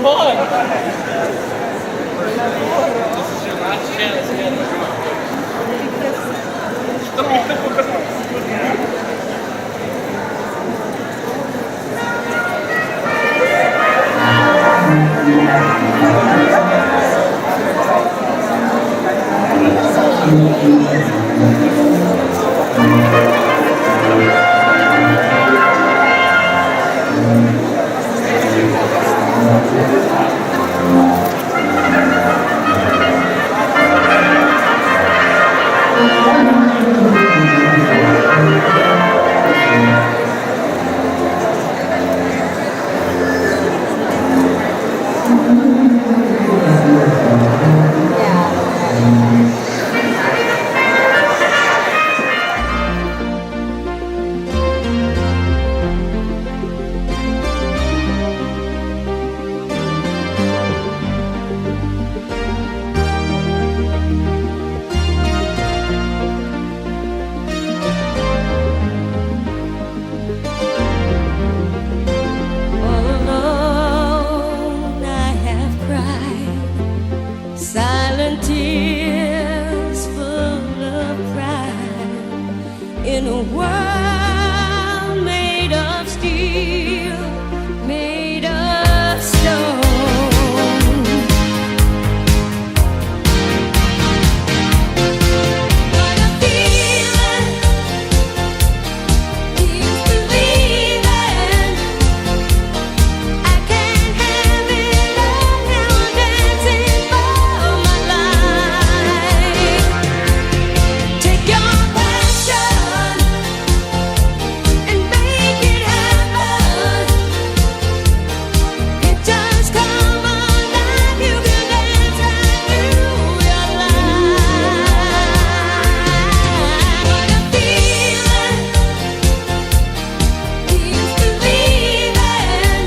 Come on. This is your last chance. In a world made of steel, made of stone. What a feeling is believing. I can't have it all now. I'm dancing for my life. Take your passion and make it happen. It just come alive. You can dance right through your life. What a feeling is believing.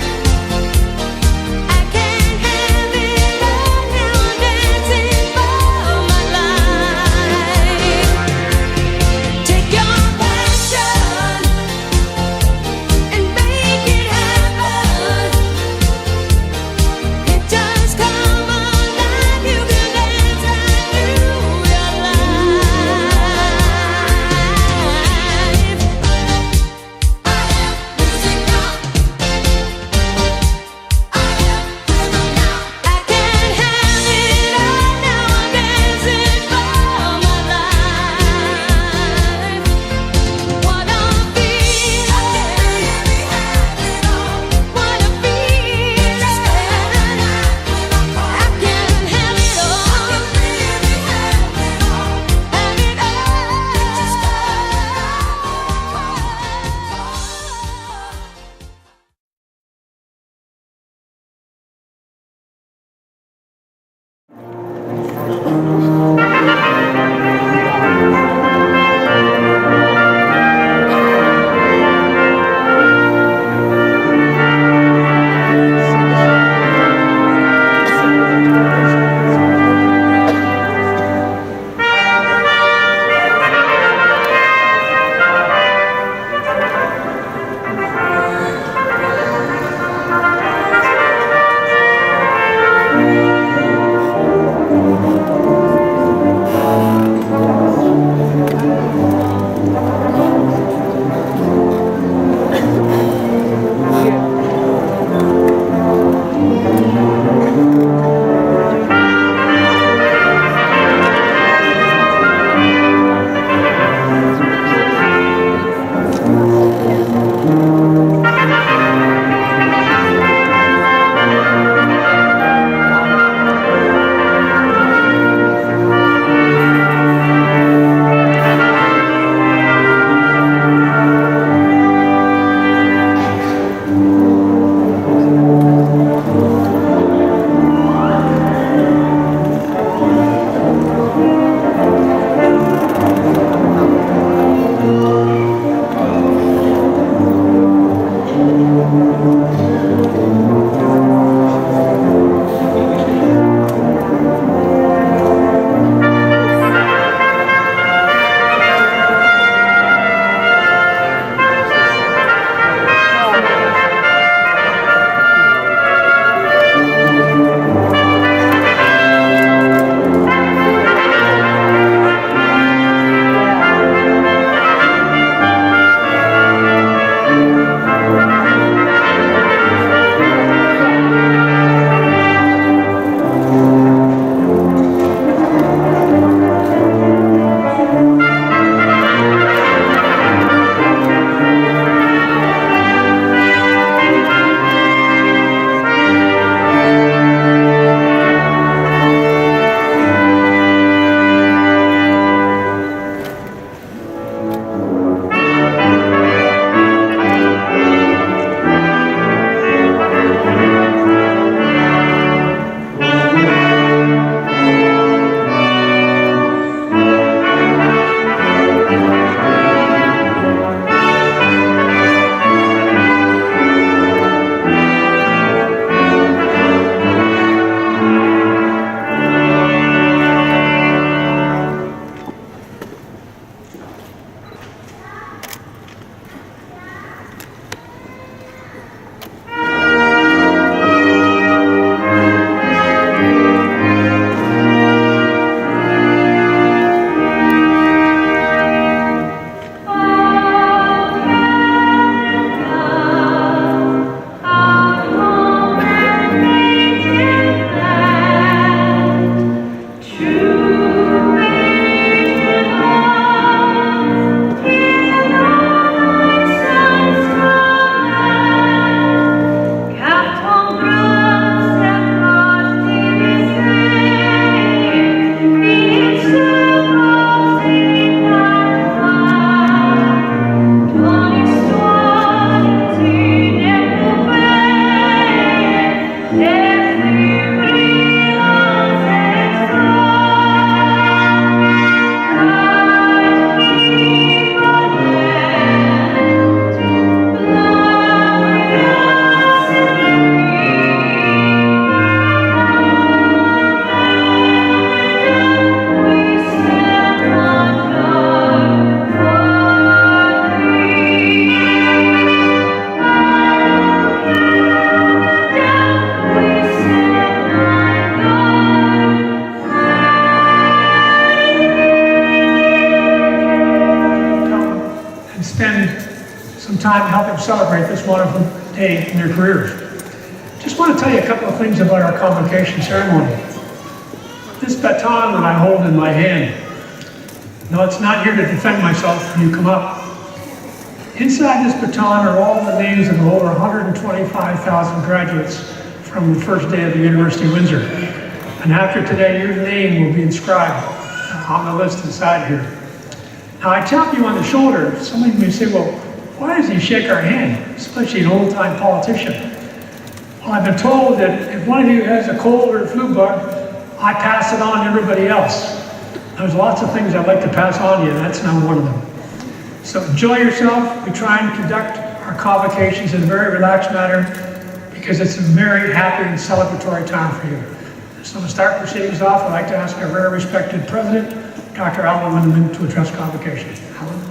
I can't have it all now. I'm dancing for my life. Take your passion and make it happen. It just come alive. You can dance right through your I can't have it all now. I'm dancing for my life. What a feeling. What a feeling. I can't have it all. Have it time helping celebrate this wonderful day in their careers. Just want to tell you a couple of things about our convocation ceremony. This baton that I hold in my hand, no, it's not here to defend myself when you come up. Inside this baton are all the names of over 125,000 graduates from the first day of the University of Windsor. And after today, your name will be inscribed on the list inside here. Now, I tap you on the shoulder. Somebody may say, well, why does he shake our hand, especially an old-time politician? Well, I've been told that if one of you has a cold or a flu bug, I pass it on to everybody else. There's lots of things I'd like to pass on to you, and that's not one of them. So enjoy yourself. We try and conduct our convocations in a very relaxed manner because it's a very happy and celebratory time for you. So to start proceedings off, I'd like to ask our very respected President, Dr. Alan Winderman, to address convocation. Alan?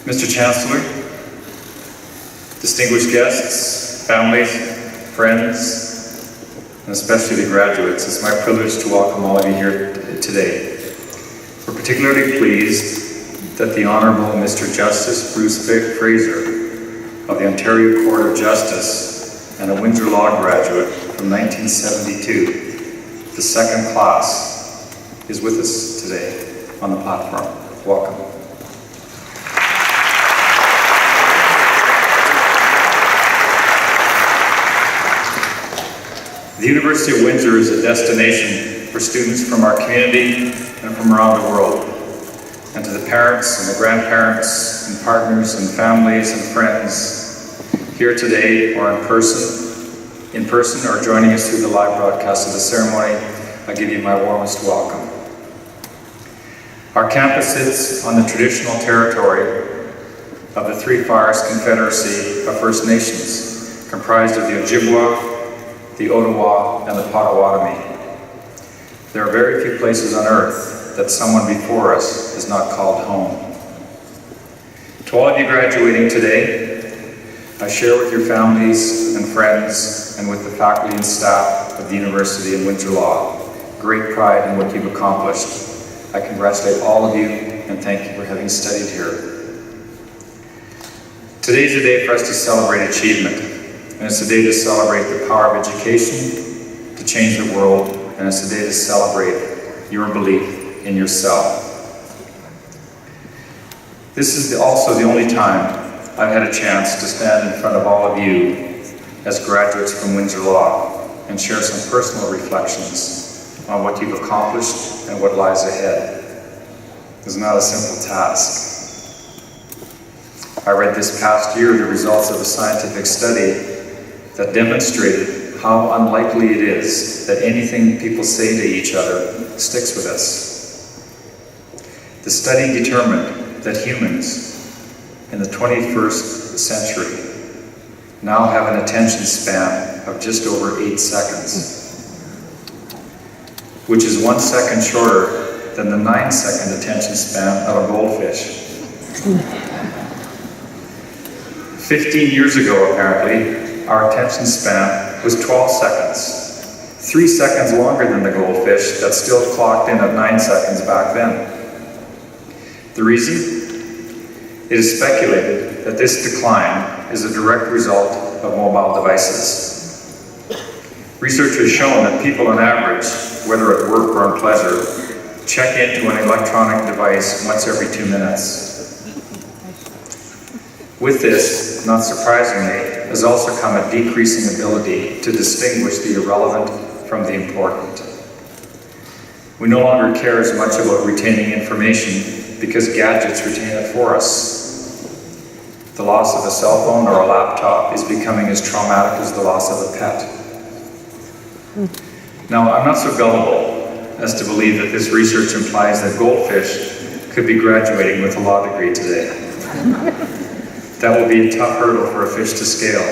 Mr. Chancellor, distinguished guests, families, friends, and especially the graduates, it's my privilege to welcome all of you here today. We're particularly pleased that the Honourable Mr. Justice Bruce Fraser of the Ontario Court of Justice and a Windsor Law graduate from 1972, the second class, is with us today on the platform. Welcome. The University of Windsor is a destination for students from our community and from around the world. And to the parents and the grandparents and partners and families and friends here today or in person or joining us through the live broadcast of the ceremony, I give you my warmest welcome. Our campus sits on the traditional territory of the Three Fires Confederacy of First Nations, comprised of the Ojibwa, the Ottawa, and the Potawatomi. There are very few places on earth that someone before us has not called home. To all of you graduating today, I share with your families and friends and with the faculty and staff of the University of Windsor Law great pride in what you've accomplished. I congratulate all of you and thank you for having studied here. Today's a day for us to celebrate achievement, and it's a day to celebrate the power of education to change the world, and it's a day to celebrate your belief in yourself. This is also the only time I've had a chance to stand in front of all of you as graduates from Windsor Law and share some personal reflections on what you've accomplished and what lies ahead. It's not a simple task. I read this past year the results of a scientific study that demonstrated how unlikely it is that anything people say to each other sticks with us. The study determined that humans in the 21st century now have an attention span of just over 8 seconds, which is 1 second shorter than the 9-second attention span of a goldfish. 15 years ago, apparently, our attention span was 12 seconds, 3 seconds longer than the goldfish that still clocked in at 9 seconds back then. The reason? It is speculated that this decline is a direct result of mobile devices. Research has shown that people on average, whether at work or on pleasure, check into an electronic device once every 2 minutes. With this, not surprisingly, has also come a decreasing ability to distinguish the irrelevant from the important. We no longer care as much about retaining information because gadgets retain it for us. The loss of a cell phone or a laptop is becoming as traumatic as the loss of a pet. Now, I'm not so gullible as to believe that this research implies that goldfish could be graduating with a law degree today. That will be a tough hurdle for a fish to scale.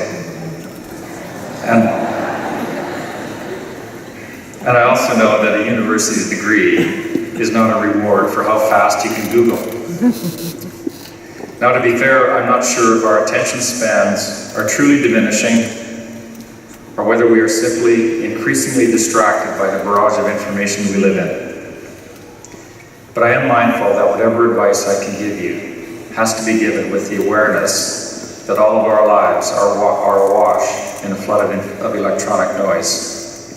And I also know that a university's degree is not a reward for how fast you can Google. Now, to be fair, I'm not sure if our attention spans are truly diminishing or whether we are simply increasing increasingly distracted by the barrage of information we live in. But I am mindful that whatever advice I can give you has to be given with the awareness that all of our lives are awash in a flood of electronic noise.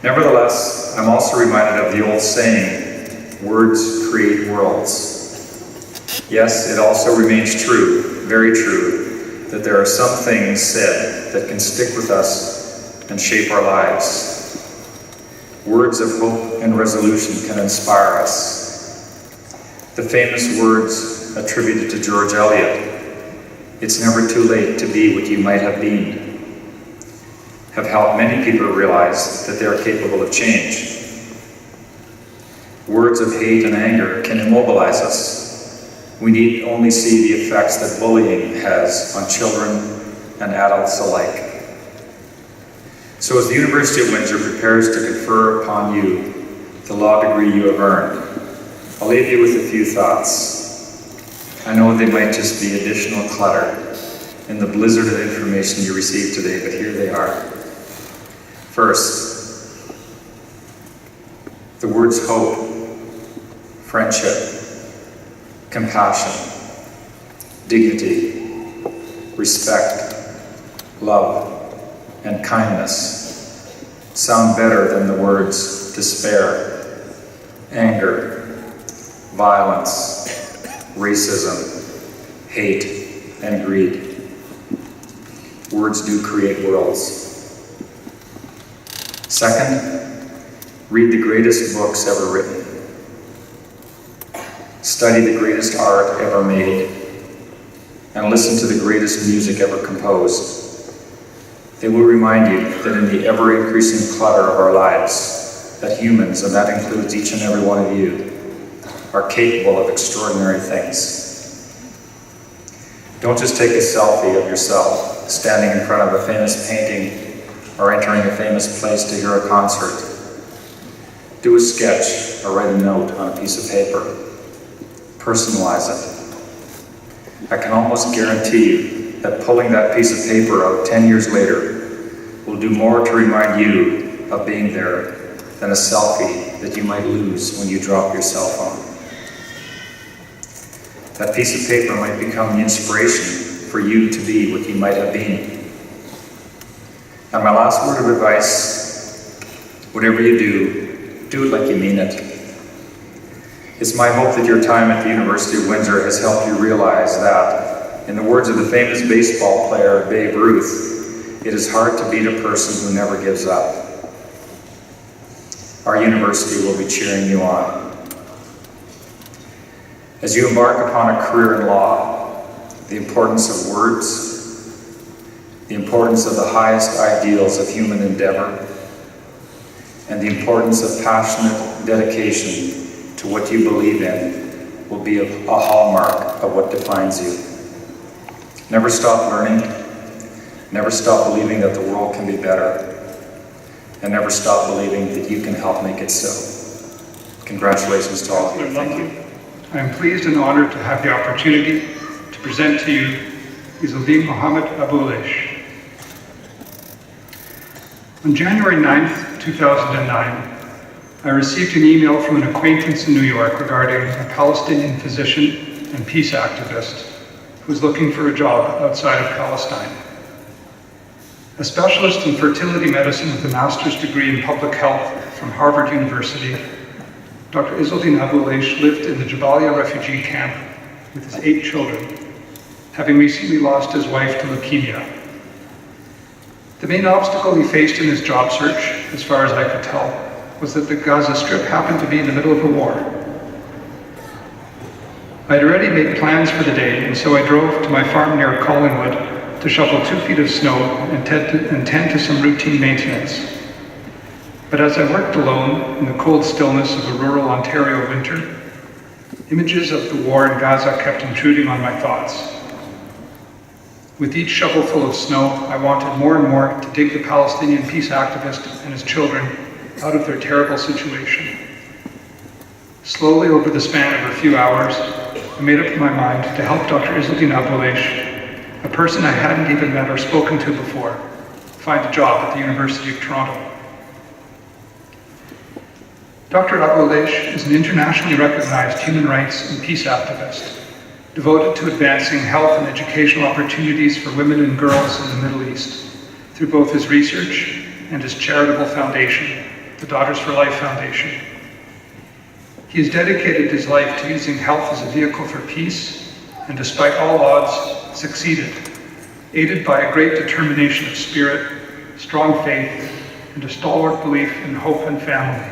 Nevertheless, I'm also reminded of the old saying, words create worlds. Yes, it also remains true, very true, that there are some things said that can stick with us and shape our lives. Words of hope and resolution can inspire us. The famous words attributed to George Eliot, "It's never too late to be what you might have been," have helped many people realize that they are capable of change. Words of hate and anger can immobilize us. We need only see the effects that bullying has on children and adults alike. So as the University of Windsor prepares to confer upon you the law degree you have earned, I'll leave you with a few thoughts. I know they might just be additional clutter in the blizzard of information you received today, but here they are. First, the words hope, friendship, compassion, dignity, respect, love, and kindness sound better than the words despair, anger, violence, racism, hate, and greed. Words do create worlds. Second, read the greatest books ever written. Study the greatest art ever made. And listen to the greatest music ever composed. They will remind you that in the ever-increasing clutter of our lives, that humans, and that includes each and every one of you, are capable of extraordinary things. Don't just take a selfie of yourself standing in front of a famous painting or entering a famous place to hear a concert. Do a sketch or write a note on a piece of paper. Personalize it. I can almost guarantee you that pulling that piece of paper out 10 years later will do more to remind you of being there than a selfie that you might lose when you drop your cell phone. That piece of paper might become the inspiration for you to be what you might have been. And my last word of advice, whatever you do it like you mean it. It's my hope that your time at the University of Windsor has helped you realize that, in the words of the famous baseball player Babe Ruth, it is hard to beat a person who never gives up. Our university will be cheering you on. As you embark upon a career in law, the importance of words, the importance of the highest ideals of human endeavor, and the importance of passionate dedication to what you believe in will be a hallmark of what defines you. Never stop learning, never stop believing that the world can be better, and never stop believing that you can help make it so. Congratulations to all of you. Thank you. I am pleased and honored to have the opportunity to present to you Izzeldin Mohammed Abouleish. On January 9th, 2009, I received an email from an acquaintance in New York regarding a Palestinian physician and peace activist who was looking for a job outside of Palestine. A specialist in fertility medicine with a master's degree in public health from Harvard University, Dr. Izzeldin Abouleish lived in the Jabalia refugee camp with his 8 children, having recently lost his wife to leukemia. The main obstacle he faced in his job search, as far as I could tell, was that the Gaza Strip happened to be in the middle of a war. I had already made plans for the day, and so I drove to my farm near Collingwood to shovel 2 feet of snow and tend to some routine maintenance. But as I worked alone in the cold stillness of a rural Ontario winter, images of the war in Gaza kept intruding on my thoughts. With each shovelful of snow, I wanted more and more to dig the Palestinian peace activist and his children out of their terrible situation. Slowly, over the span of a few hours, I made up my mind to help Dr. Izzeldin Abouleish, a person I hadn't even met or spoken to before, find a job at the University of Toronto. Dr. Abouleish is an internationally recognized human rights and peace activist, devoted to advancing health and educational opportunities for women and girls in the Middle East through both his research and his charitable foundation, the Daughters for Life Foundation. He has dedicated his life to using health as a vehicle for peace, and despite all odds, succeeded, aided by a great determination of spirit, strong faith, and a stalwart belief in hope and family.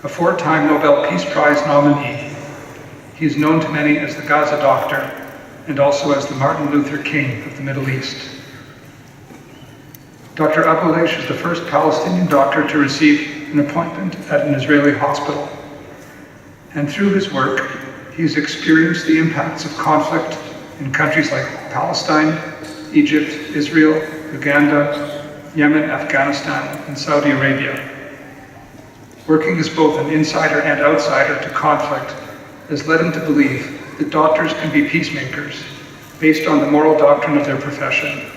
A four-time Nobel Peace Prize nominee, he is known to many as the Gaza Doctor and also as the Martin Luther King of the Middle East. Dr. Abouleish is the first Palestinian doctor to receive an appointment at an Israeli hospital. And through his work, he has experienced the impacts of conflict in countries like Palestine, Egypt, Israel, Uganda, Yemen, Afghanistan, and Saudi Arabia. Working as both an insider and outsider to conflict has led him to believe that doctors can be peacemakers based on the moral doctrine of their profession.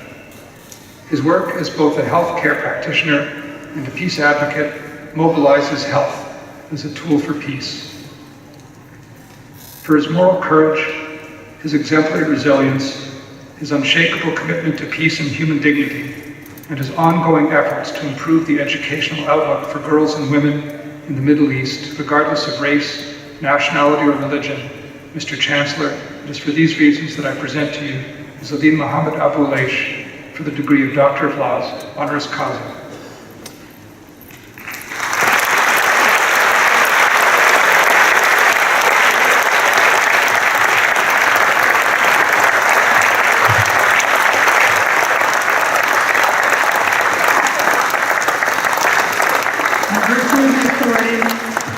His work as both a healthcare practitioner and a peace advocate mobilizes health as a tool for peace. For his moral courage, his exemplary resilience, his unshakable commitment to peace and human dignity, and his ongoing efforts to improve the educational outlook for girls and women in the Middle East, regardless of race, nationality, or religion, Mr. Chancellor, it is for these reasons that I present to you Zadine Mohammed Abouleish for the degree of Doctor of Laws, honoris causa.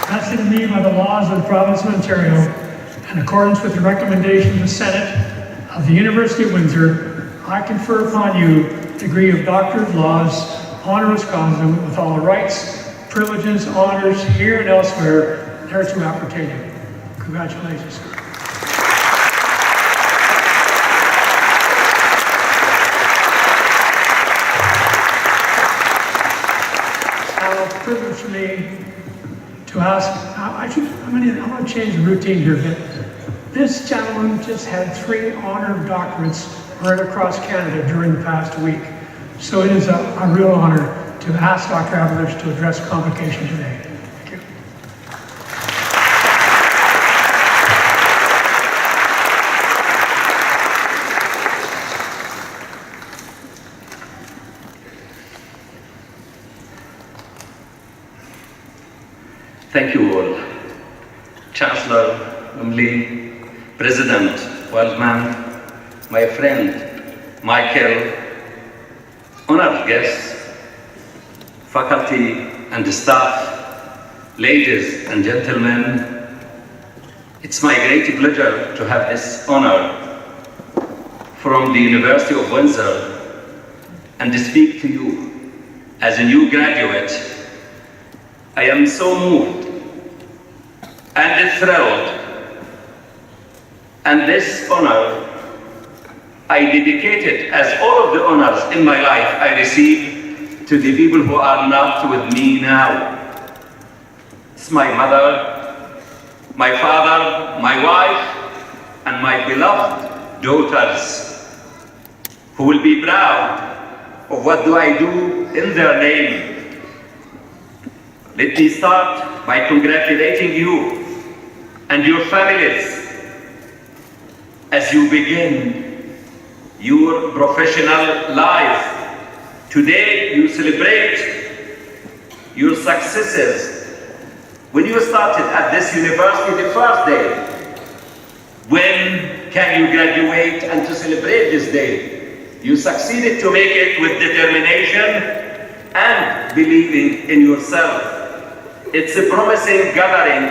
Vested in me by the laws of the province of Ontario, in accordance with the recommendation of the Senate of the University of Windsor, I confer upon you the degree of Doctor of Laws, honoris causa, with all the rights, privileges, honors, here and elsewhere, thereto appertaining. Congratulations, sir. Now, a privilege for me to ask, I'm going to change the routine here a bit. This gentleman just had 3 honored doctorates right across Canada during the past week. So it is a real honor to ask Dr. Abouleish to address Convocation today. Thank you. Thank you all. Chancellor, Umli, President, Wildman, my friend, Michael, honored guests, faculty and staff, ladies and gentlemen, it's my great pleasure to have this honor from the University of Windsor and to speak to you as a new graduate. I am so moved and thrilled, and this honor I dedicated, as all of the honors in my life I received, to the people who are not with me now. It's my mother, my father, my wife, and my beloved daughters, who will be proud of what do I do in their name. Let me start by congratulating you and your families as you begin your professional life. Today you celebrate your successes. When you started at this university the first day, when can you graduate and to celebrate this day? You succeeded to make it with determination and believing in yourself. It's a promising gathering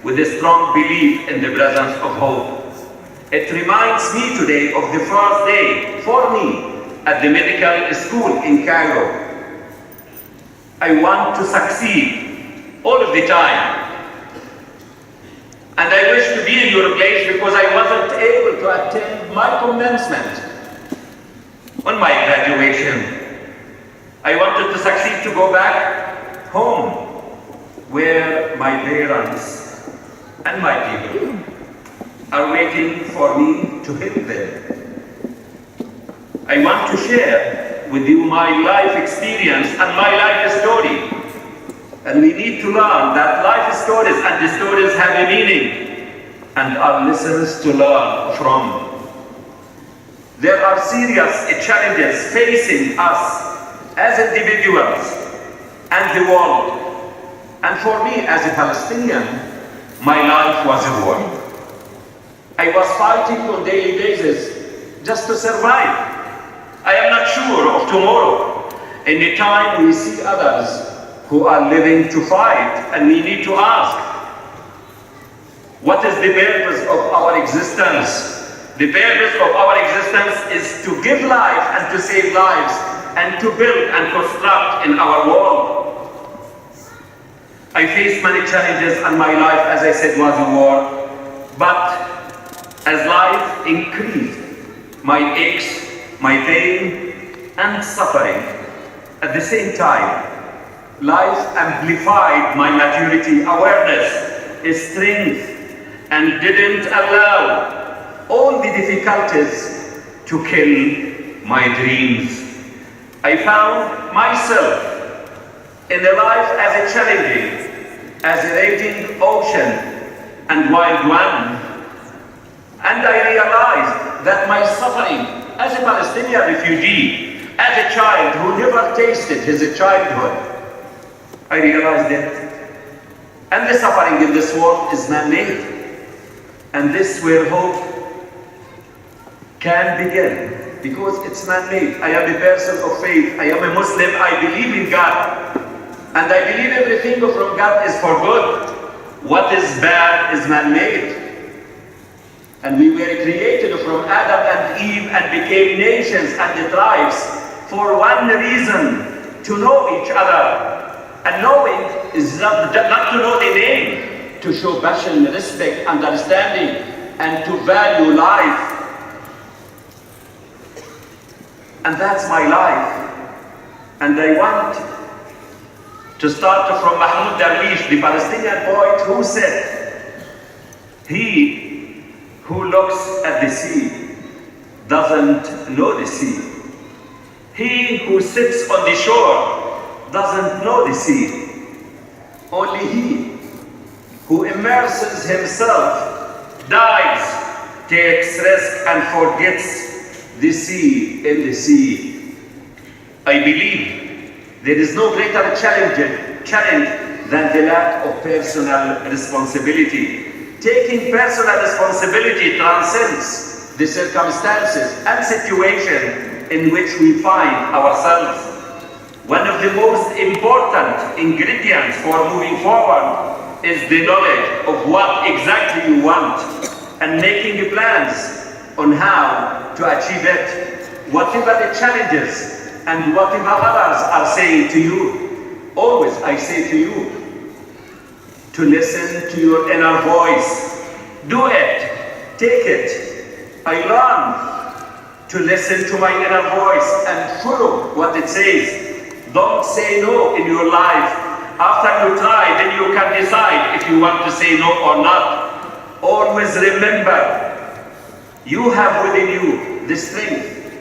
with a strong belief in the presence of hope. It reminds me today of the first day for me at the medical school in Cairo. I want to succeed all of the time. And I wish to be in your place because I wasn't able to attend my commencement on my graduation I wanted to succeed to go back home, where my parents and my people are waiting for me to help them. I want to share with you my life experience and my life story. And we need to learn that life stories and the stories have a meaning and are lessons to learn from. There are serious challenges facing us as individuals and the world. And for me as a Palestinian, my life was a war. I was fighting on a daily basis just to survive. I am not sure of tomorrow. Any time we see others who are living to fight, and we need to ask, what is the purpose of our existence? The purpose of our existence is to give life and to save lives and to build and construct in our world. I faced many challenges and my life, as I said, was a war. But as life increased, my aches, my pain and suffering, at the same time, life amplified my maturity, awareness, strength, and didn't allow all the difficulties to kill my dreams. I found myself in a life as a challenging, as a raging ocean and wild one. And I realized that my suffering as a Palestinian refugee, as a child who never tasted his childhood, I realized that. And the suffering in this world is man-made. And this is where hope can begin, because it's man-made. I am a person of faith. I am a Muslim. I believe in God. And I believe everything from God is for good. What is bad is man-made. And we were created from Adam and Eve and became nations and the tribes for one reason, to know each other. And knowing is not to know the name, to show passion, respect, understanding, and to value life. And that's my life. And I want to start from Mahmoud Darwish, the Palestinian poet, who said, "He who looks at the sea doesn't know the sea. He who sits on the shore doesn't know the sea. Only he who immerses himself, dives, takes risk, and forgets the sea in the sea." I believe there is no greater challenge than the lack of personal responsibility. Taking personal responsibility transcends the circumstances and situation in which we find ourselves. One of the most important ingredients for moving forward is the knowledge of what exactly you want and making plans on how to achieve it. Whatever the challenges and whatever others are saying to you, always I say to you, to listen to your inner voice. Do it. Take it. I learned to listen to my inner voice and follow what it says. Don't say no in your life. After you try, then you can decide if you want to say no or not. Always remember, you have within you the strength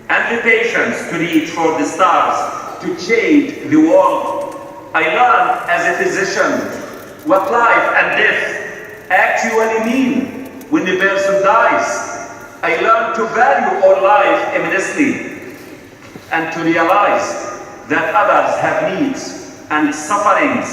and the patience to reach for the stars, to change the world. I learned as a physician what life and death actually mean when a person dies. I learned to value all life immensely and to realize that others have needs and sufferings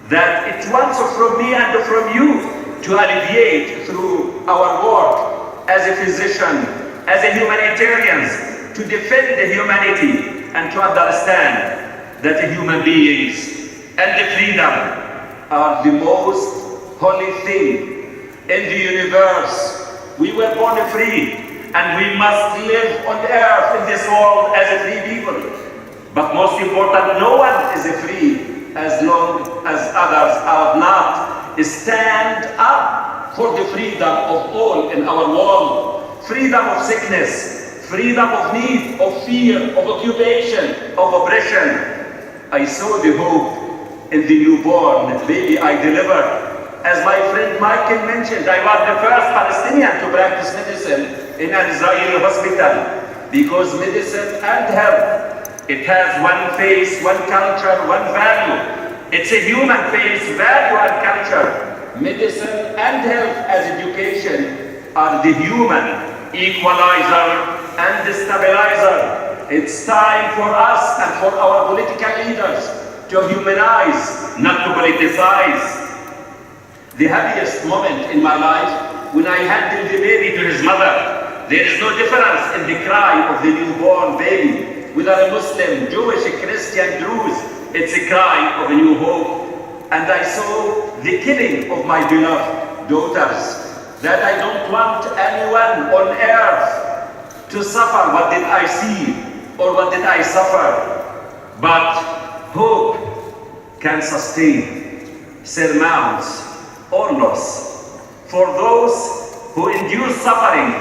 that it wants from me and from you to alleviate through our work as a physician, as a humanitarian, to defend the humanity and to understand that the human beings and the freedom are the most holy thing in the universe. We were born free and we must live on earth in this world as a free people. But most important, no one is free as long as others are not. Stand up for the freedom of all in our world. Freedom of sickness, freedom of need, of fear, of occupation, of oppression. I saw the hope in the newborn baby I delivered. As my friend Michael mentioned, I was the first Palestinian to practice medicine in an Israeli hospital, because medicine and health, it has one face, one culture, one value. It's a human face, value and culture. Medicine and health as education are the human equalizer and the stabilizer. It's time for us and for our political leaders to humanize, not to politicize. The happiest moment in my life when I handed the baby to his mother. There is no difference in the cry of the newborn baby, whether a Muslim, Jewish, Christian, Druze. It's a cry of a new hope. And I saw the killing of my beloved daughters, that I don't want anyone on earth to suffer. What did I see or what did I suffer? But hope can sustain, surmounts or loss. For those who endure suffering,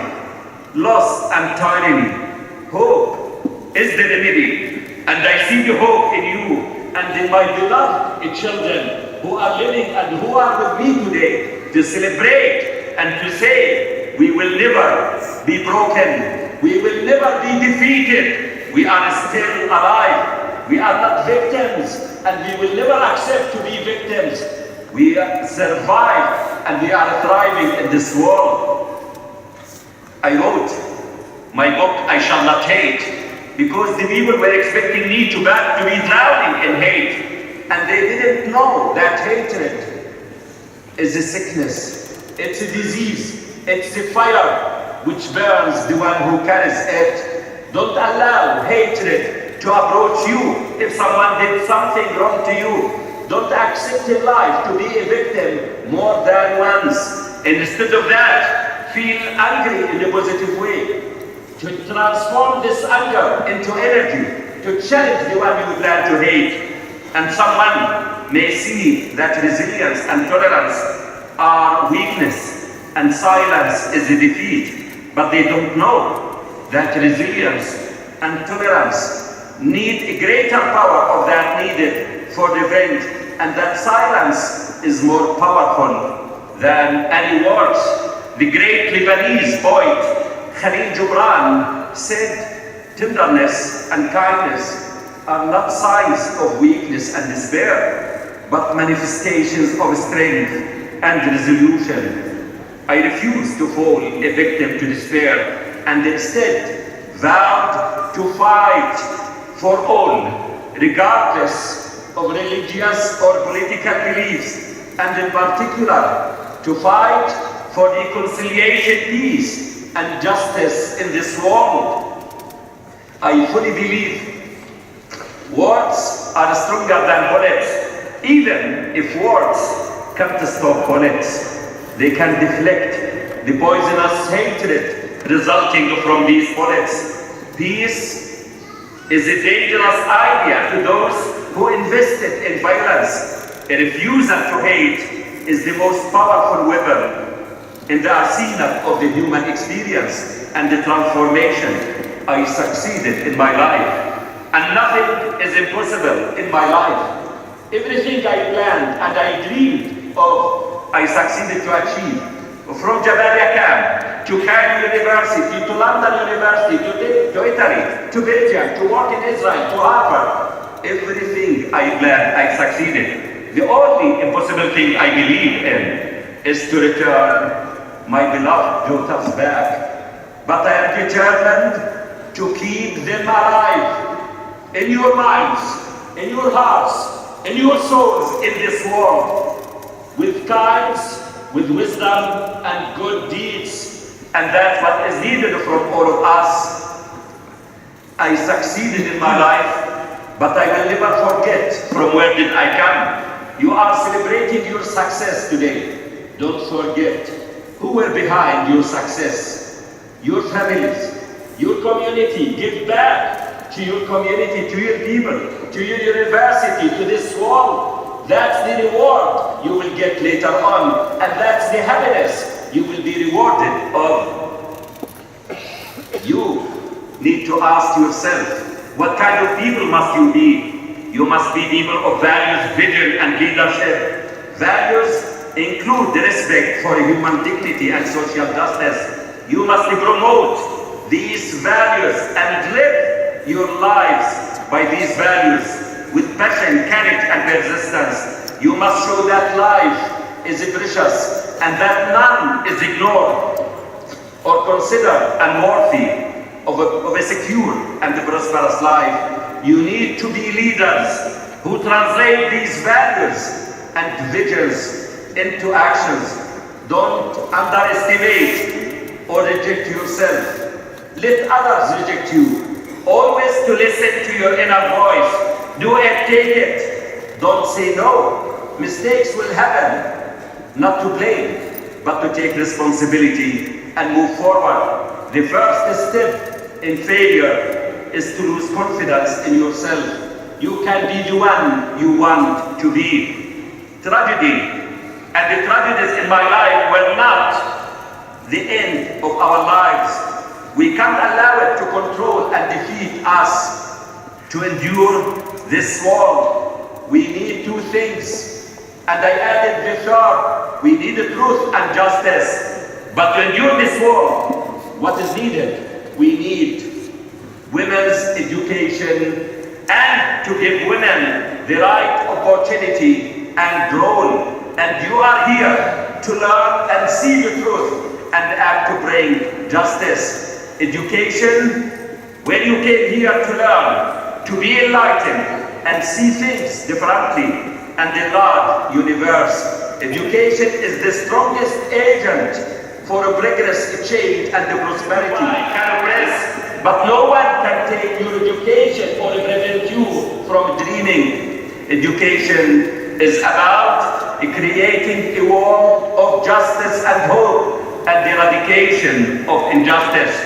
loss and tyranny, hope is the remedy. And I see the hope in you and in my beloved children who are living and who are with me today to celebrate and to say, we will never be broken, we will never be defeated, we are still alive, we are not victims, and we will never accept to be victims. We survive and we are thriving in this world. I wrote my book, I Shall Not Hate, because the people were expecting me to be drowning in hate. And they didn't know that hatred is a sickness, it's a disease, it's a fire which burns the one who carries it. Don't allow hatred to approach you if someone did something wrong to you. Don't accept in life to be a victim more than once. Instead of that, feel angry in a positive way. To transform this anger into energy, to challenge the one you plan to hate. And someone may see that resilience and tolerance are weakness and silence is a defeat. But they don't know that resilience and tolerance need a greater power of that needed for revenge, and that silence is more powerful than any words. The great Lebanese poet Khalil Gibran said, tenderness and kindness are not signs of weakness and despair, but manifestations of strength and resolution. I refuse to fall a victim to despair, and instead vowed to fight for all, regardless of religious or political beliefs, and in particular to fight for reconciliation, peace, and justice in this world. I fully believe words are stronger than bullets. Even if words come to stop bullets, they can deflect the poisonous hatred resulting from these bullets. Peace is a dangerous idea to those who invested in violence. A refusal to hate is the most powerful weapon in the arsenal of the human experience and the transformation. I succeeded in my life, and nothing is impossible in my life. Everything I planned and I dreamed of, I succeeded to achieve. From Jabalia camp, to Cairo University, to London University, to Italy, to Belgium, to work in Israel, to Harvard. Everything I planned, I succeeded. The only impossible thing I believe in is to return my beloved daughters back. But I am determined to keep them alive in your minds, in your hearts, in your souls in this world, with kindness, with wisdom and good deeds. And that's what is needed from all of us. I succeeded in my life, but I will never forget from where did I come. You are celebrating your success today. Don't forget who were behind your success. Your families, your community. Give back to your community, to your people, to your university, to this world. That's the reward you will get later on, and that's the happiness you will be rewarded of. You need to ask yourself, what kind of people must you be? You must be people of values, vision, and leadership. Values include the respect for human dignity and social justice. You must promote these values and live your lives by these values with passion, courage, and persistence. You must show that life is precious and that none is ignored or considered unworthy of a secure and prosperous life. You need to be leaders who translate these values and visions into actions. Don't underestimate or reject yourself. Let others reject you. Always to listen to your inner voice. Do it, take it. Don't say no. Mistakes will happen. Not to blame, but to take responsibility and move forward. The first step in failure is to lose confidence in yourself. You can be the one you want to be. Tragedy and the tragedies in my life were not the end of our lives. We can't allow it to control and defeat us. To endure this world, we need two things. And I added the third, we need the truth and justice. But to endure this world, what is needed? We need women's education and to give women the right opportunity and role. And you are here to learn and see the truth and act to bring justice. Education, when you came here to learn, to be enlightened and see things differently and the large universe. Education is the strongest agent for a progress, change, and the prosperity. But no one can take your education or prevent you from dreaming. Education is about creating a world of justice and hope and the eradication of injustice.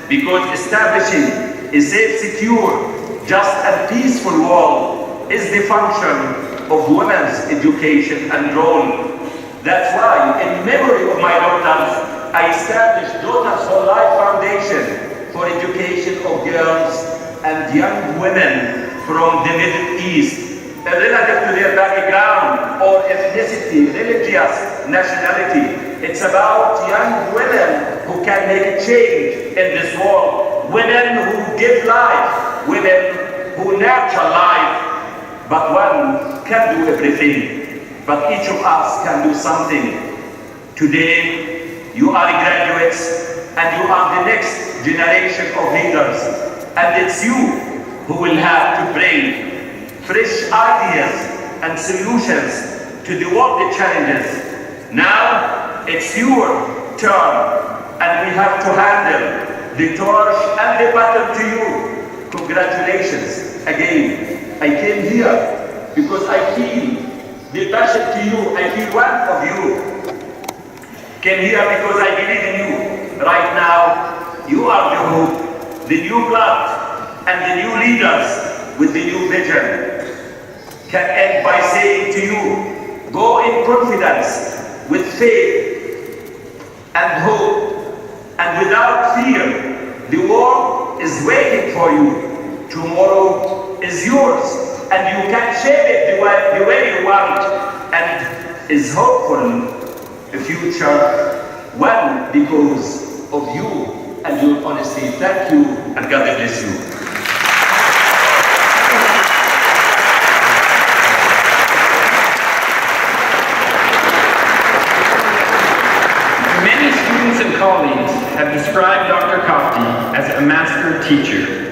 Because establishing a safe, secure, just and peaceful world is the function of women's education and role. That's why, in memory of my daughters, I established Daughters for Life Foundation for education of girls and young women from the Middle East, relative to their background or ethnicity, religious nationality. It's about young women who can make change in this world, women who give life, women who nurture life. But one can do everything, but each of us can do something. Today, you are graduates and you are the next generation of leaders, and it's you who will have to bring fresh ideas and solutions to the world challenges. Now it's your turn, and we have to handle the torch and the baton to you. Congratulations again. I came here because I feel the passion to you. I feel one of you. Came here because I believe in you. Right now, you are the hope, the new blood, and the new leaders with the new vision. Can end by saying to you, go in confidence, with faith and hope, and without fear. The world is waiting for you. Tomorrow is yours, and you can shape it the way you want, and is hopeful a future, one because of you and your honesty. Thank you, and God bless you. Many students and colleagues have described Dr. Kofti as a master teacher.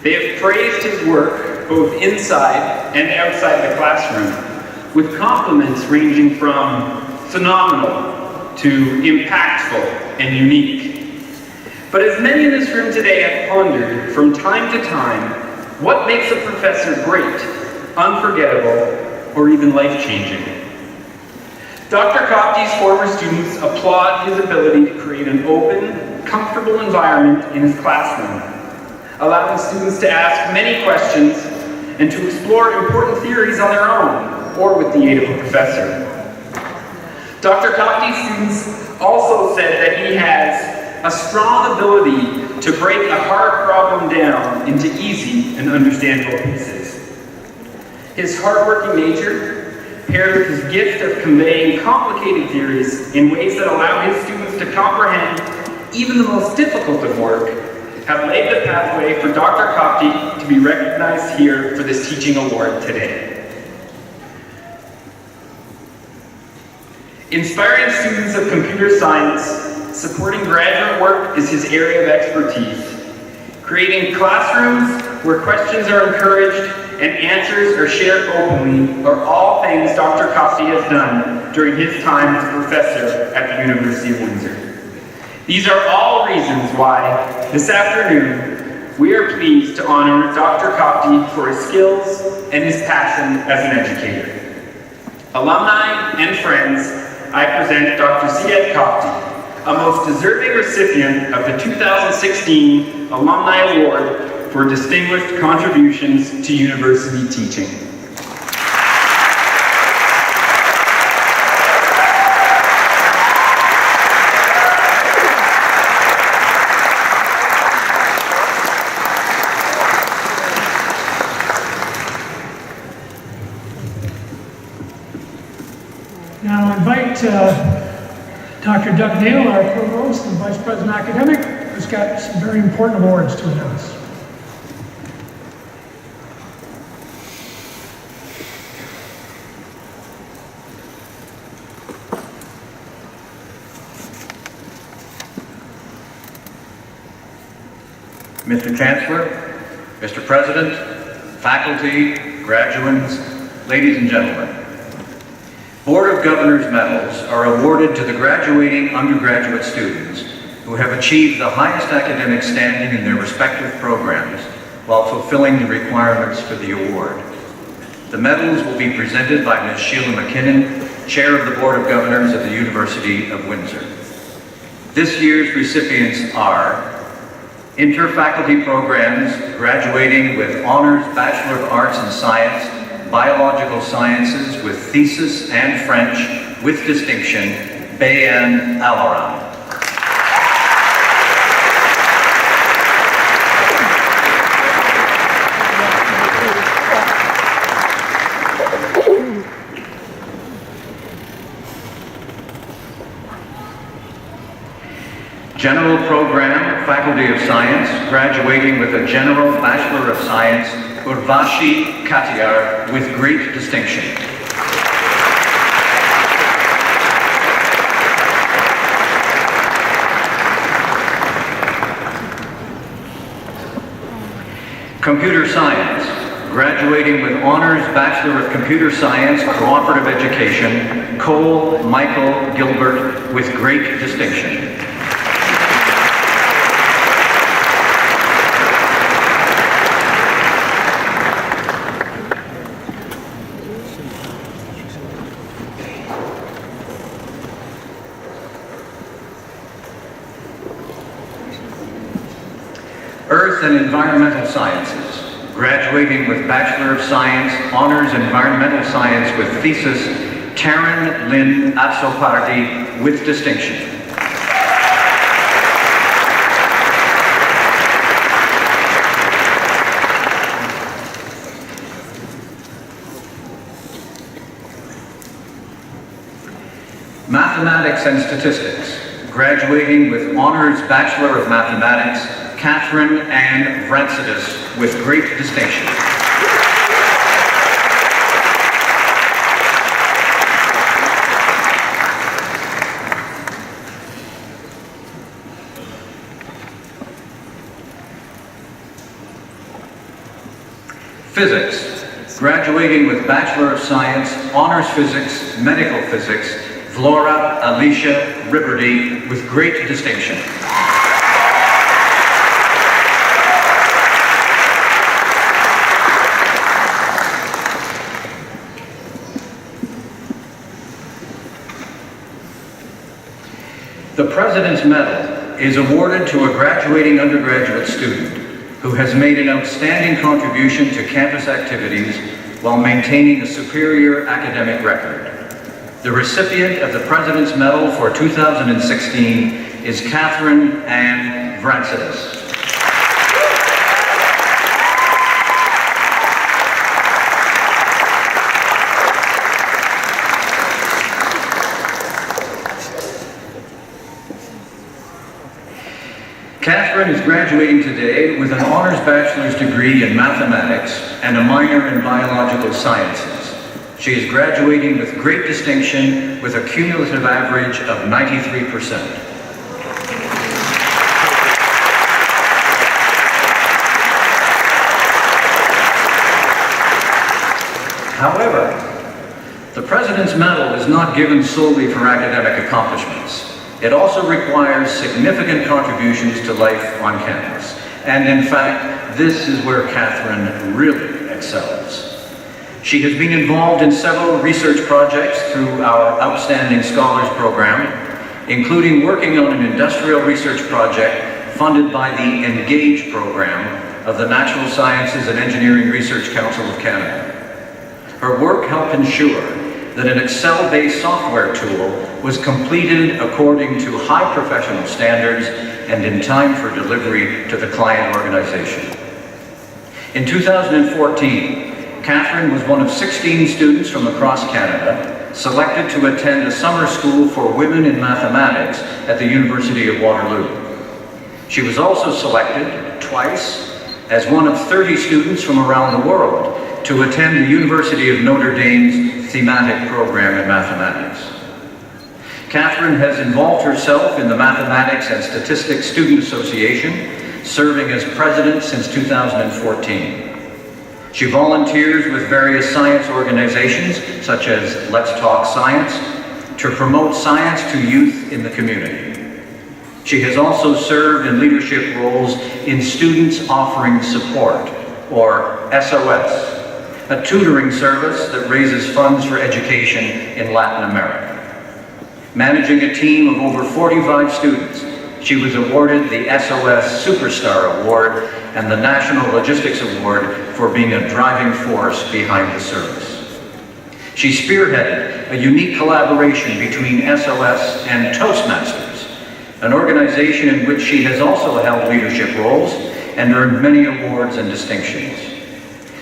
They have praised his work both inside and outside the classroom, with compliments ranging from phenomenal to impactful and unique. But as many in this room today have pondered from time to time, what makes a professor great, unforgettable, or even life-changing? Dr. Kofti's former students applaud his ability to create an open, comfortable environment in his classroom, allowing students to ask many questions and to explore important theories on their own or with the aid of a professor. Dr. Kofti's students also said that he has a strong ability to break a hard problem down into easy and understandable pieces. His hardworking nature, paired with his gift of conveying complicated theories in ways that allow his students to comprehend even the most difficult of work, have laid the pathway for Dr. Kopti to be recognized here for this teaching award today. Inspiring students of computer science, supporting graduate work is his area of expertise. Creating classrooms where questions are encouraged and answers are shared openly are all things Dr. Kopti has done during his time as professor at the University of Windsor. These are all reasons why, this afternoon, we are pleased to honor Dr. Kopti for his skills and his passion as an educator. Alumni and friends, I present Dr. Ziad Kopti, a most deserving recipient of the 2016 Alumni Award for Distinguished Contributions to University Teaching. Now I invite Dr. Doug Neal, our Provost and Vice President Academic, who's got some very important awards to announce. Mr. Chancellor, Mr. President, faculty, graduates, ladies and gentlemen. Board of Governors medals are awarded to the graduating undergraduate students who have achieved the highest academic standing in their respective programs while fulfilling the requirements for the award. The medals will be presented by Ms. Sheila McKinnon, Chair of the Board of Governors of the University of Windsor. This year's recipients are interfaculty programs graduating with Honors Bachelor of Arts in Science, Biological Sciences with Thesis and French with Distinction, Bayan Alaram. General Program, Faculty of Science, graduating with a General Bachelor of Science, Urvashi Katiyar, with great distinction. Computer Science, graduating with Honors Bachelor of Computer Science, Cooperative Education, Cole Michael Gilbert, with great distinction. Earth and Environmental Sciences, graduating with Bachelor of Science, Honors Environmental Science with Thesis, Taryn Lynn Atsopardi, with distinction. Mathematics and Statistics, graduating with Honors Bachelor of Mathematics, Catherine Ann Vrancitis, with great distinction. Physics, graduating with Bachelor of Science, Honors Physics, Medical Physics, Flora Alicia Ribberty, with great distinction. The President's Medal is awarded to a graduating undergraduate student who has made an outstanding contribution to campus activities while maintaining a superior academic record. The recipient of the President's Medal for 2016 is Catherine Ann Vrancitis. Catherine is graduating today with an honors bachelor's degree in mathematics and a minor in biological sciences. She is graduating with great distinction with a cumulative average of 93%. However, the President's Medal is not given solely for academic accomplishments. It also requires significant contributions to life on campus. And in fact, this is where Catherine really excels. She has been involved in several research projects through our Outstanding Scholars Program, including working on an industrial research project funded by the ENGAGE program of the Natural Sciences and Engineering Research Council of Canada. Her work helped ensure that an Excel-based software tool was completed according to high professional standards and in time for delivery to the client organization. In 2014, Catherine was one of 16 students from across Canada selected to attend a summer school for women in mathematics at the University of Waterloo. She was also selected twice as one of 30 students from around the world to attend the University of Notre Dame's thematic program in mathematics. Catherine has involved herself in the Mathematics and Statistics Student Association, serving as president since 2014. She volunteers with various science organizations, such as Let's Talk Science, to promote science to youth in the community. She has also served in leadership roles in Students Offering Support, or SOS, a tutoring service that raises funds for education in Latin America. Managing a team of over 45 students, she was awarded the SOS Superstar Award and the National Logistics Award for being a driving force behind the service. She spearheaded a unique collaboration between SOS and Toastmasters, an organization in which she has also held leadership roles and earned many awards and distinctions.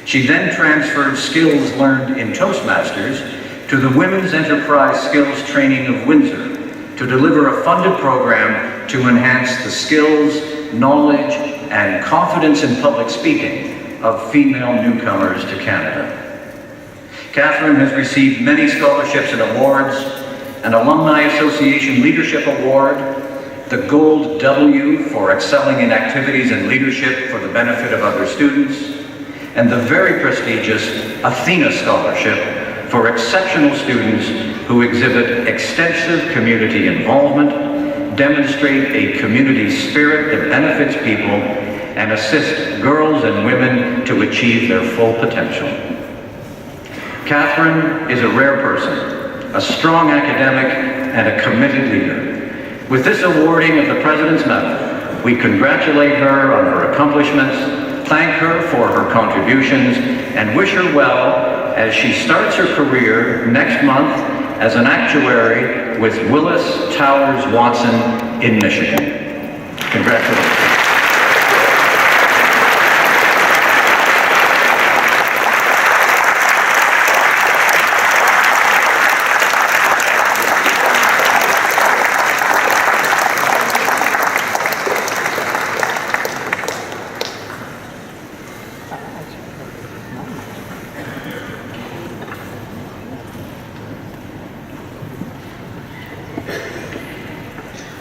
She then transferred skills learned in Toastmasters to the Women's Enterprise Skills Training of Windsor to deliver a funded program to enhance the skills, knowledge, and confidence in public speaking of female newcomers to Canada. Catherine has received many scholarships and awards, an Alumni Association Leadership Award, the Gold W for excelling in activities and leadership for the benefit of other students, and the very prestigious Athena Scholarship for exceptional students who exhibit extensive community involvement, demonstrate a community spirit that benefits people, and assist girls and women to achieve their full potential. Catherine is a rare person, a strong academic, and a committed leader. With this awarding of the President's Medal, we congratulate her on her accomplishments, thank her for her contributions, and wish her well as she starts her career next month as an actuary with Willis Towers Watson in Michigan. Congratulations.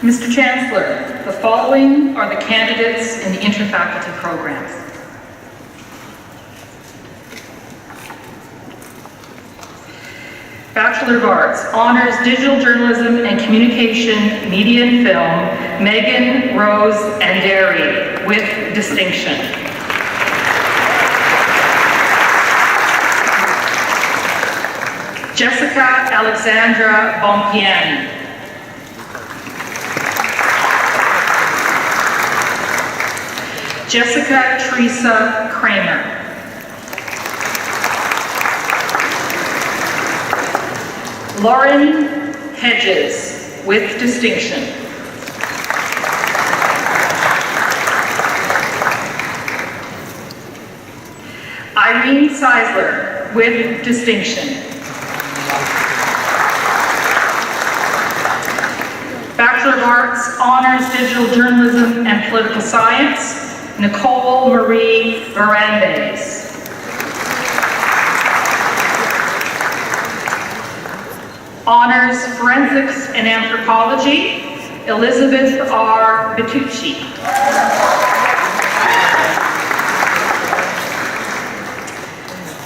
Mr. Chancellor, the following are the candidates in the interfaculty programs. Bachelor of Arts, Honors Digital Journalism and Communication, Media and Film, Megan Rose Anderi, with distinction. Jessica Alexandra Bompien. Jessica Teresa Kramer. Lauren Hedges, with distinction. Irene Seisler, with distinction. Bachelor of Arts, Honors Digital Journalism and Political Science, Nicole Marie Varandes. Honors Forensics and Anthropology, Elizabeth R. Bertucci.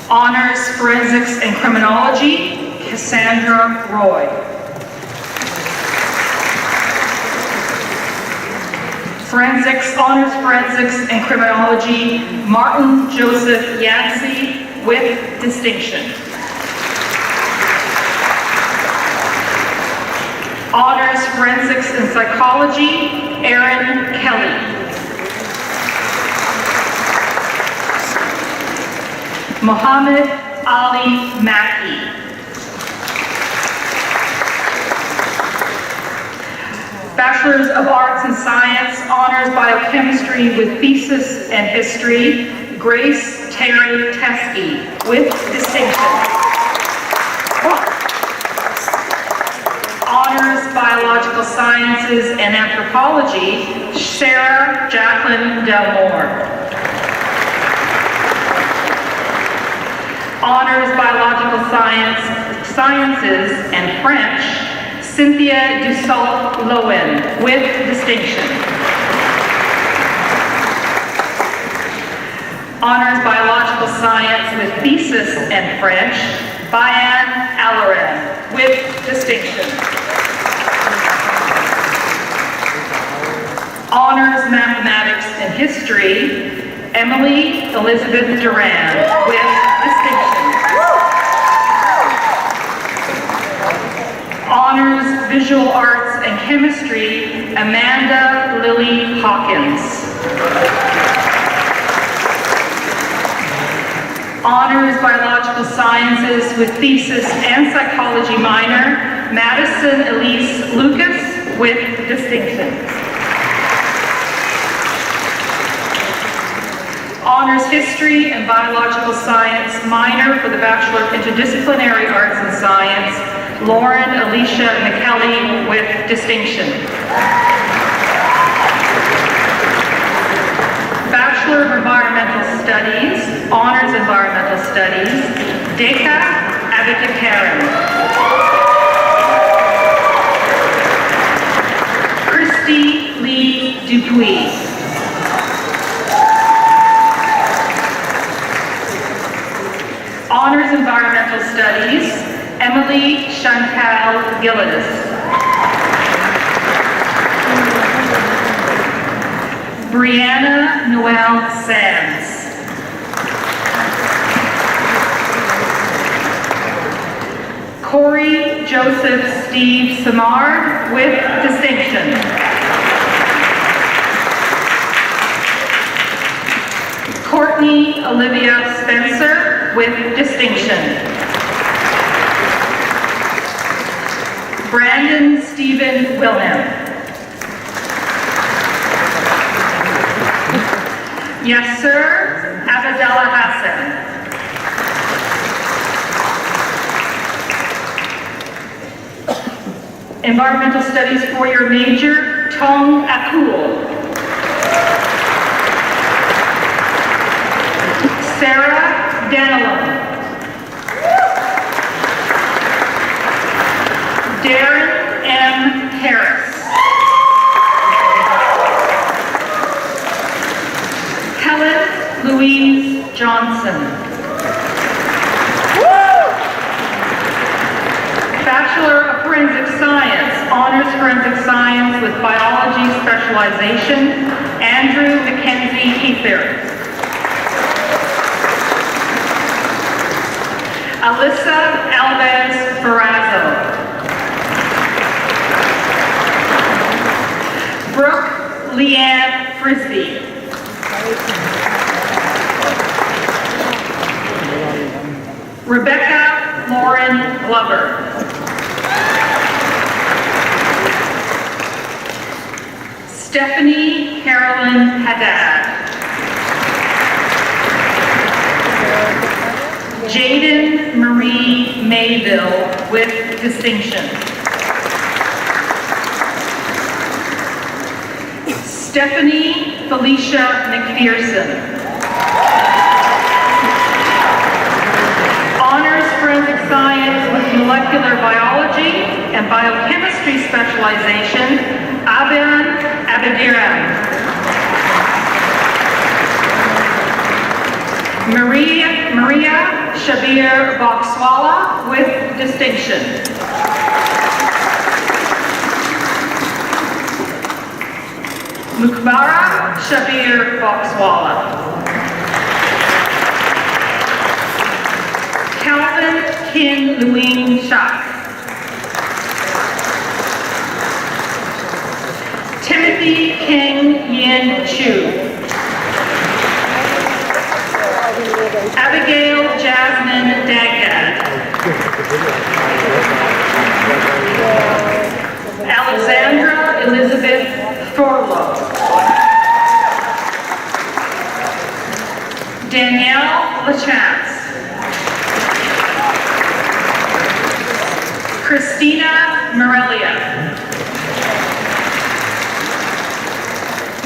Honors Forensics and Criminology, Cassandra Roy. Honors Forensics and Criminology, Martin Joseph Yancey with distinction. Honors Forensics and Psychology, Aaron Kelly. Mohammed Ali Mackey. Bachelors of Arts and Science, Honors Biochemistry with Thesis and History, Grace Terry Teskey with distinction. Honors Biological Sciences and Anthropology, Sarah Jacqueline Delmore. Honors Biological Sciences and French, Cynthia Dussault-Lowen with distinction. Honors Biological Science with Thesis and French, Bayan Alaran with distinction. Honors Mathematics and History, Emily Elizabeth Duran with distinction. Honors Visual Arts and Chemistry, Amanda Lily Hawkins. Honors Biological Sciences with Thesis and Psychology minor, Madison Elise Lucas with distinction. Honors History and Biological Science minor for the Bachelor of Interdisciplinary Arts and Science, Lauren Alicia McKelly with distinction. Bachelor of Environmental Studies, Honors Environmental Studies, Deka Abitikaran. Christy Lee Dupuis. Honors Environmental Studies, Emily Chantal Gillis. Brianna Noel Sands. Corey Joseph Steve Samard with distinction. Courtney Olivia Spencer with distinction. Brandon Stephen Wilhelm. Yes, sir. Abdallah Hassan. Environmental Studies four-year major, Tong Akul. Sarah Danilum. Darren M. Harris. Helen Louise Johnson. Bachelor of Forensic Science, Honors Forensic Science with Biology Specialization, Andrew Mackenzie Ether. Alyssa Alves Ferrazzo. Brooke Leanne Frisbee. Rebecca Lauren Glover. Stephanie Carolyn Haddad. Jaden Marie Mayville with distinction. Stephanie Felicia McPherson. Honors Forensic Science with Molecular Biology and Biochemistry Specialization, Aben Abediran. Maria Shabir Boxwala with distinction. Mukbara Shabir Boxwala. Calvin Kin Luing Shak. Timothy King Yin Chu. Abigail Jasmine Dagad. Alexandra Elizabeth Thorlow. Danielle LaChance. Christina Morelia.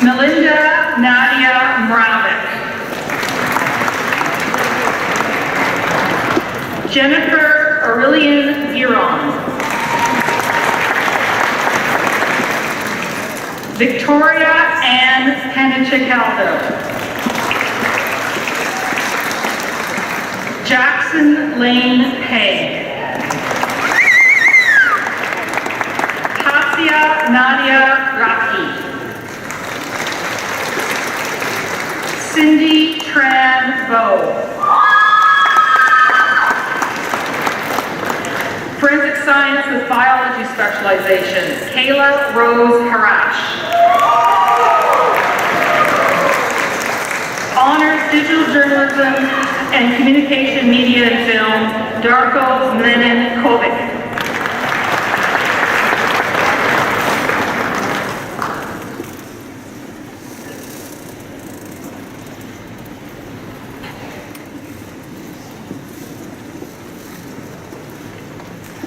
Melinda Nadia Mravik. Jennifer Aurelian Giron. Victoria Ann Panicicaldo. Jackson Lane Peg. Tasia Nadia Raki. Cindy Tran Bowe. Forensic Science with Biology Specialization, Kayla Rose Harash. Honors Digital Journalism and Communication Media and Film, Darko Mlenen Kovic.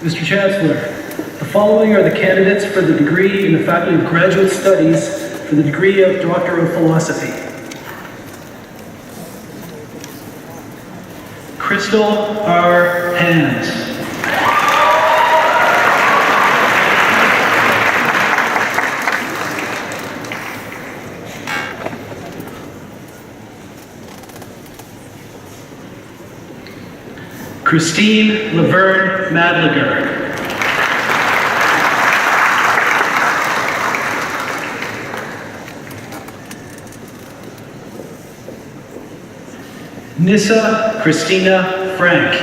Mr. Chancellor, the following are the candidates for the degree in the Faculty of Graduate Studies for the degree of Doctor of Philosophy. Crystal R. Hands. Christine Laverne Madliger. Nissa Christina Frank.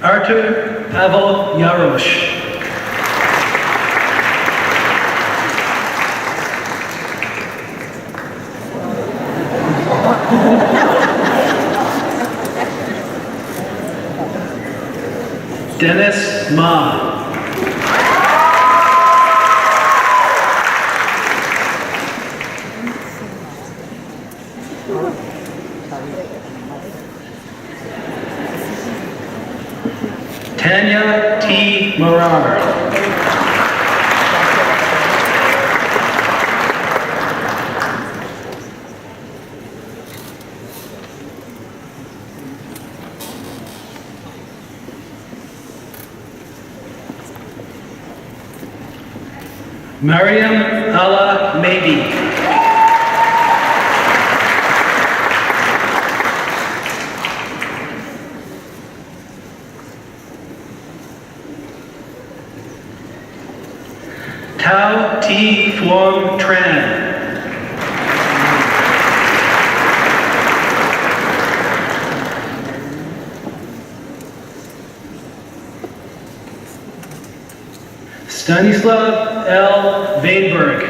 Artur Pavel Yarosh. Dennis Ma. Tanya T. Marar. Mariam Ala Mehdi. Tao T. Phuong Tran. Stanislav L. Weinberg.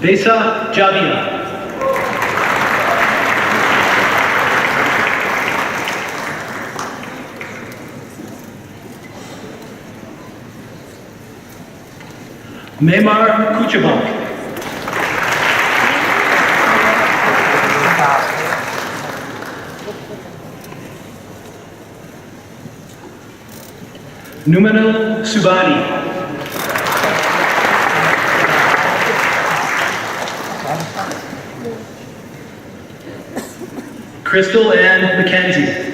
Besa Jabia. Memar Kuchabak. Numanil Subani. Crystal Ann McKenzie.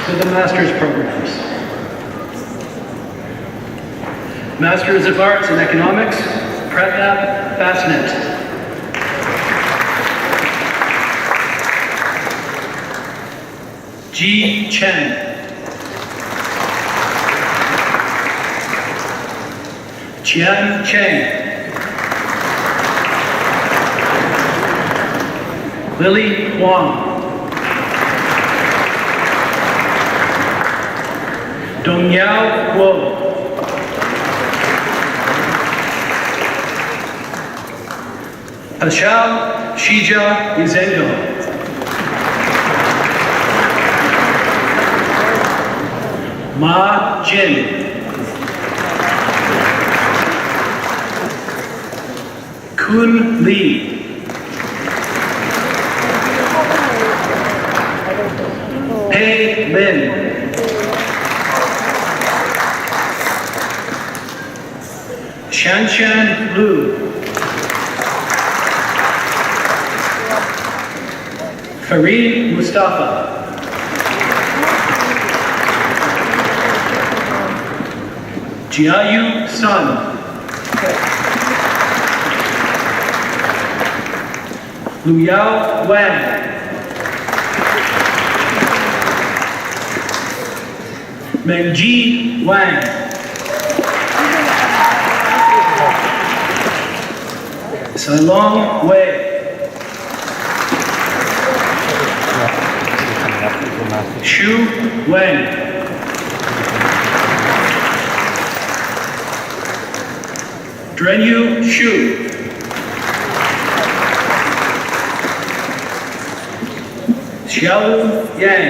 For the master's programs. Masters of Arts in Economics, Pratap Basnet. Ji Chen. Qian Cheng. Lily Huang. Dongyao Guo. Pashal Shija Izengo. Ma Jin. Kun Li. Pei Lin. Shanshan Lu. Fareed Mustafa. Jiayu Sun. Luyao Wang. Mengji Wang. Salong Wei. Xu Wen. Drenyu Xu. Xiao Yang.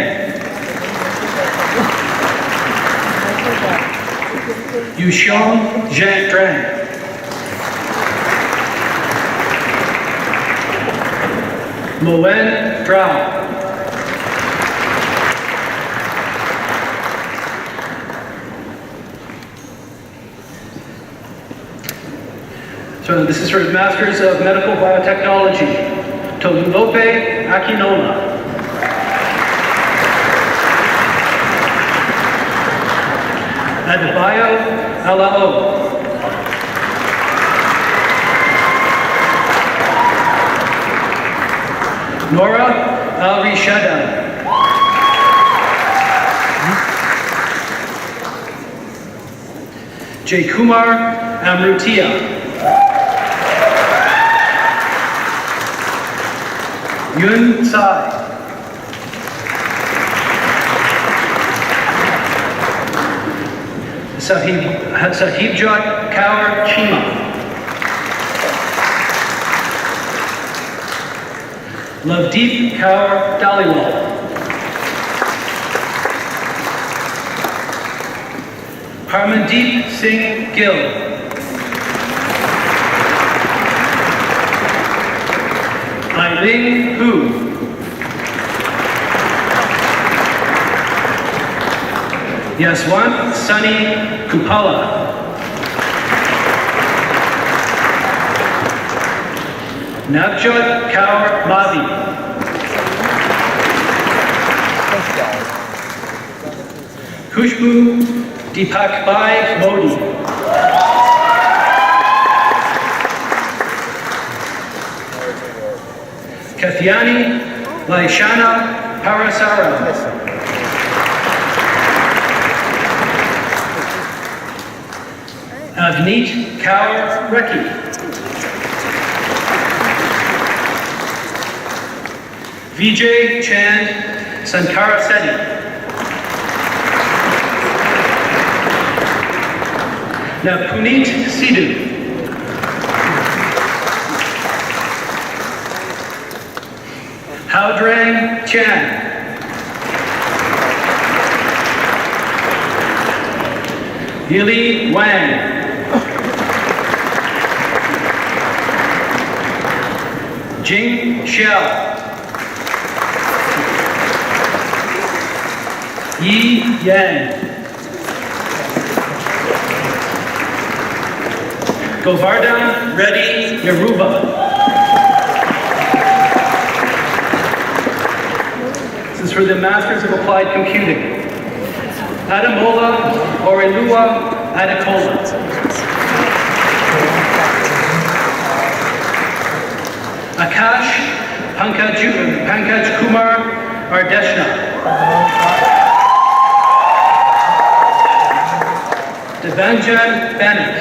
Yuxiong Zhang Drang. Moen Drao. So this is for Masters of Medical Biotechnology. Tolulope Akinola. Adebayo Alao. Nora Al-Rishada. J. Kumar Amrutia. Yun Sai. Sahibjot Kaur Chima. Lovedeep Kaur Daliwal. Harmandeep Singh Gill. Eileen Hu. Yaswant Sunny Kupala. Navjot Kaur Mavi. Khushbu Deepakbhai Modi. Kathyani Laishana Parasara. Avneet Kaur Rekhi. Vijay Chand Sankara Seti. Now, Puneet Sidhu. Howdrang Chan. Yili Wang. Jing Xiao. Yi Yang. Govardhan Reddy Yaruba. This is for the Masters of Applied Computing. Adamola Orelua Adakola. Akash Pankaj Kumar Ardeshna. Devanjan Banik.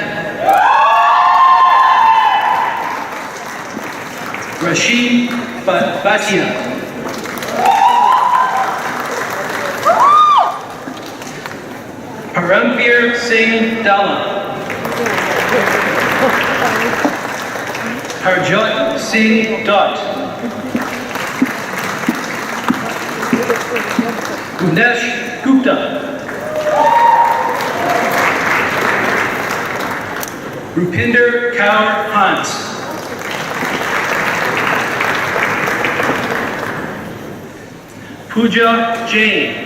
Rashid Bhatia. Paramveer Singh Dalla. Harjot Singh Dot. Gunesh Gupta. Rupinder Kaur Hans. Pooja Jain.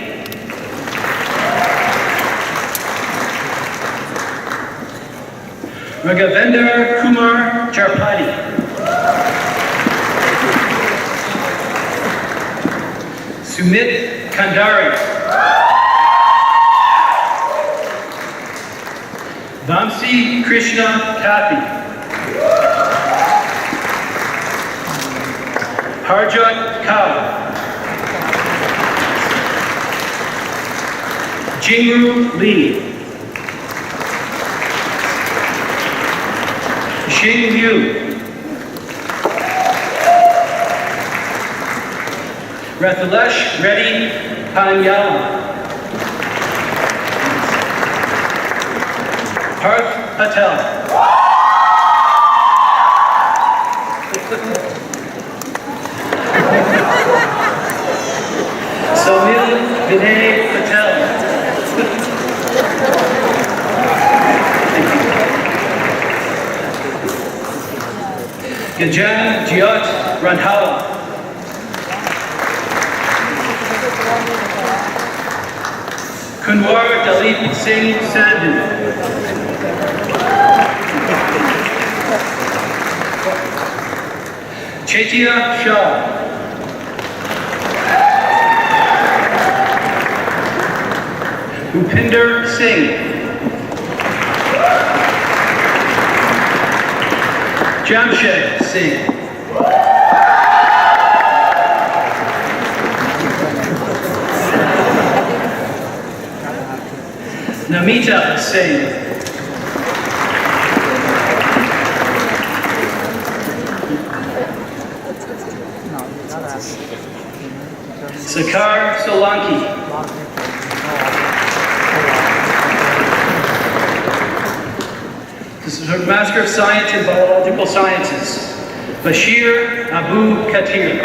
Raghavendra Kumar Charpati. Sumit Kandari. Vamsi Krishna Kathy. Harjot Kaur. Jingru Li. Xing Yu. Rathilesh Reddy Panyala. Parth Patel. Somil Vinay Patel. Gajan Jyot Randhawa. Kunwar Dalit Singh Sandhu. Chetia Shah. Upinder Singh. Jamshed Singh. Namita Singh. Sakar Solanki. This is her Master of Science in Biological Sciences, Bashir Abu Katir.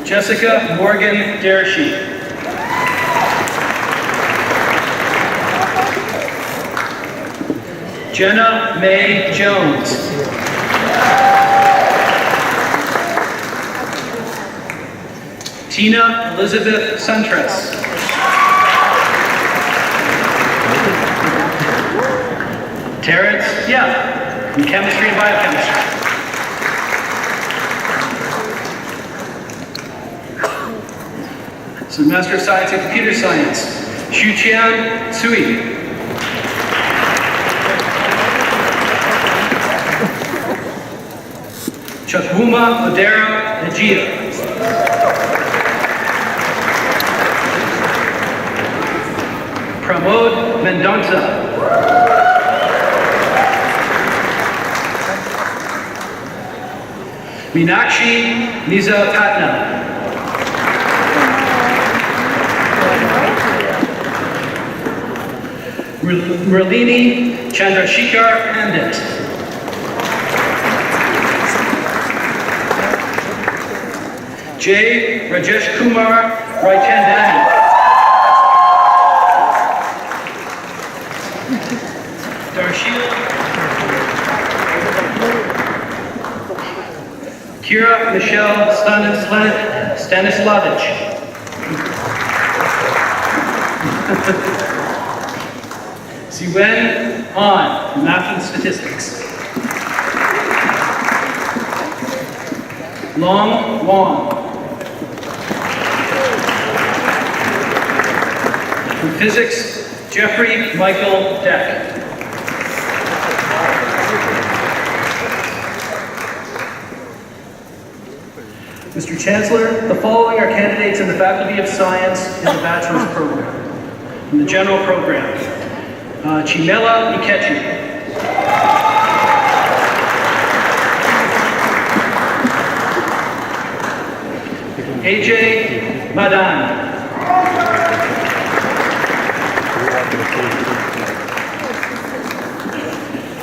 Jessica Morgan Dershi. Jenna Mae Jones. Tina Elizabeth Suntress. Terrence Yap, in Chemistry and Biochemistry. So Master of Science in Computer Science, Xuqian Cui. Chukwuma Odera Ejia. Pramod Mendonca. Meenakshi Nizapatna. Murlini Chandrasekhar Pandit. J. Rajesh Kumar Raichandani. Darshil Kira Michelle Stanislavich. Ziwen Han, Math and Statistics. Long Wong. From Physics, Jeffrey Michael Deck. Mr. Chancellor, the following are candidates in the Faculty of Science in the Bachelor's Program. In the General Program, Chimela Ikechi. AJ Madan.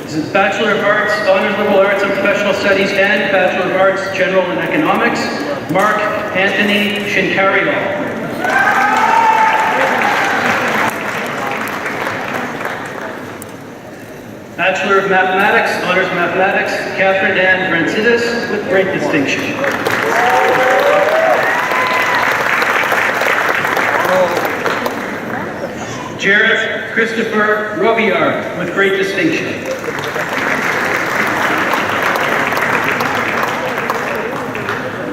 This is Bachelor of Arts, Honors Liberal Arts and Professional Studies, and Bachelor of Arts, General and Economics, Mark Anthony Shinkariol. Bachelor of Mathematics, Honors Mathematics, Catherine Ann Francidis, with great distinction. Jared Christopher Robillard, with great distinction.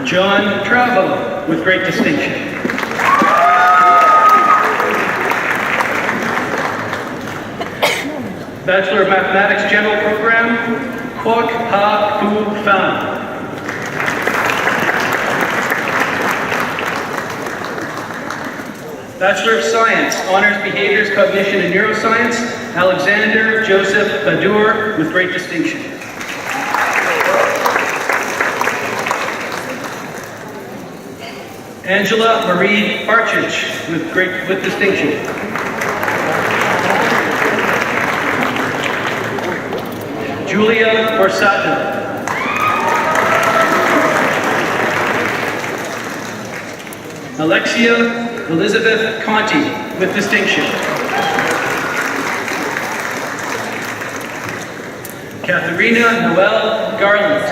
John Travo, with great distinction. Bachelor of Mathematics General Program, Kwok Ha Fu Fan. Bachelor of Science, Honors Behaviors, Cognition, and Neuroscience, Alexander Joseph Badur, with great distinction. Angela Marie Barchich, with distinction. Julia Borsato. Alexia Elizabeth Conti, with distinction. Katharina Noel Garland.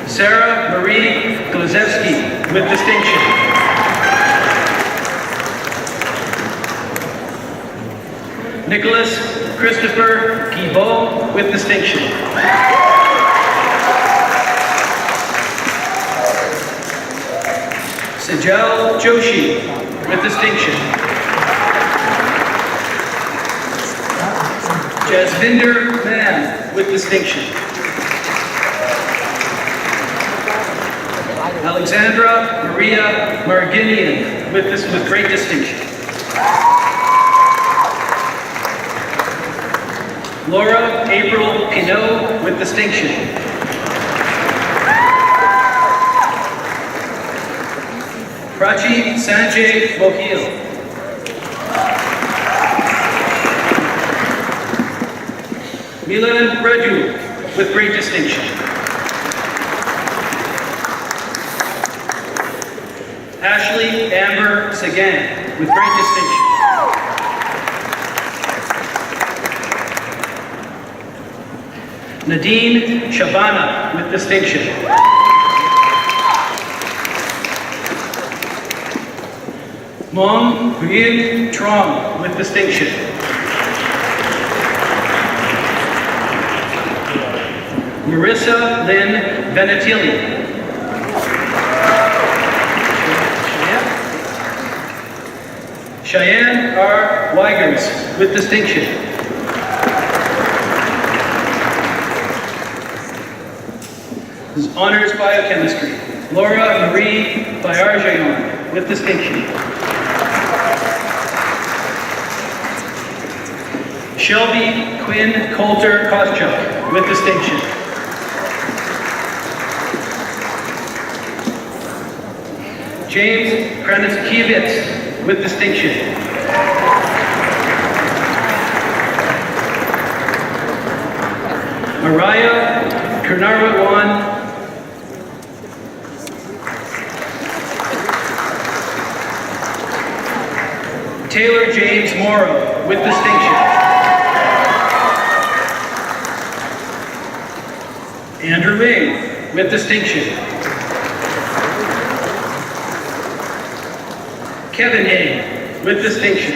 Sarah Marie Glazewski, with distinction. Nicholas Christopher Guibault, with distinction. Sejal Joshi, with distinction. Jasvinder Mann, with distinction. Alexandra Maria Marginian, with great distinction. Laura April Pinault, with distinction. Prachi Sanjay Mohil. Milan Raju, with great distinction. Ashley Amber Sagan, with great distinction. Nadine Shabana, with distinction. Mong Huynh Trong, with distinction. Marissa Lynn Venetili. Cheyenne R. Weigers, with distinction. This is Honors Biochemistry. Laura Marie Bayarjayon, with distinction. Shelby Quinn Coulter Koschuk, with distinction. James Kranitskiewicz, with distinction. Mariah Karnarwan Taylor James Morrow, with distinction. Andrew Ming, with distinction. Kevin A, with distinction.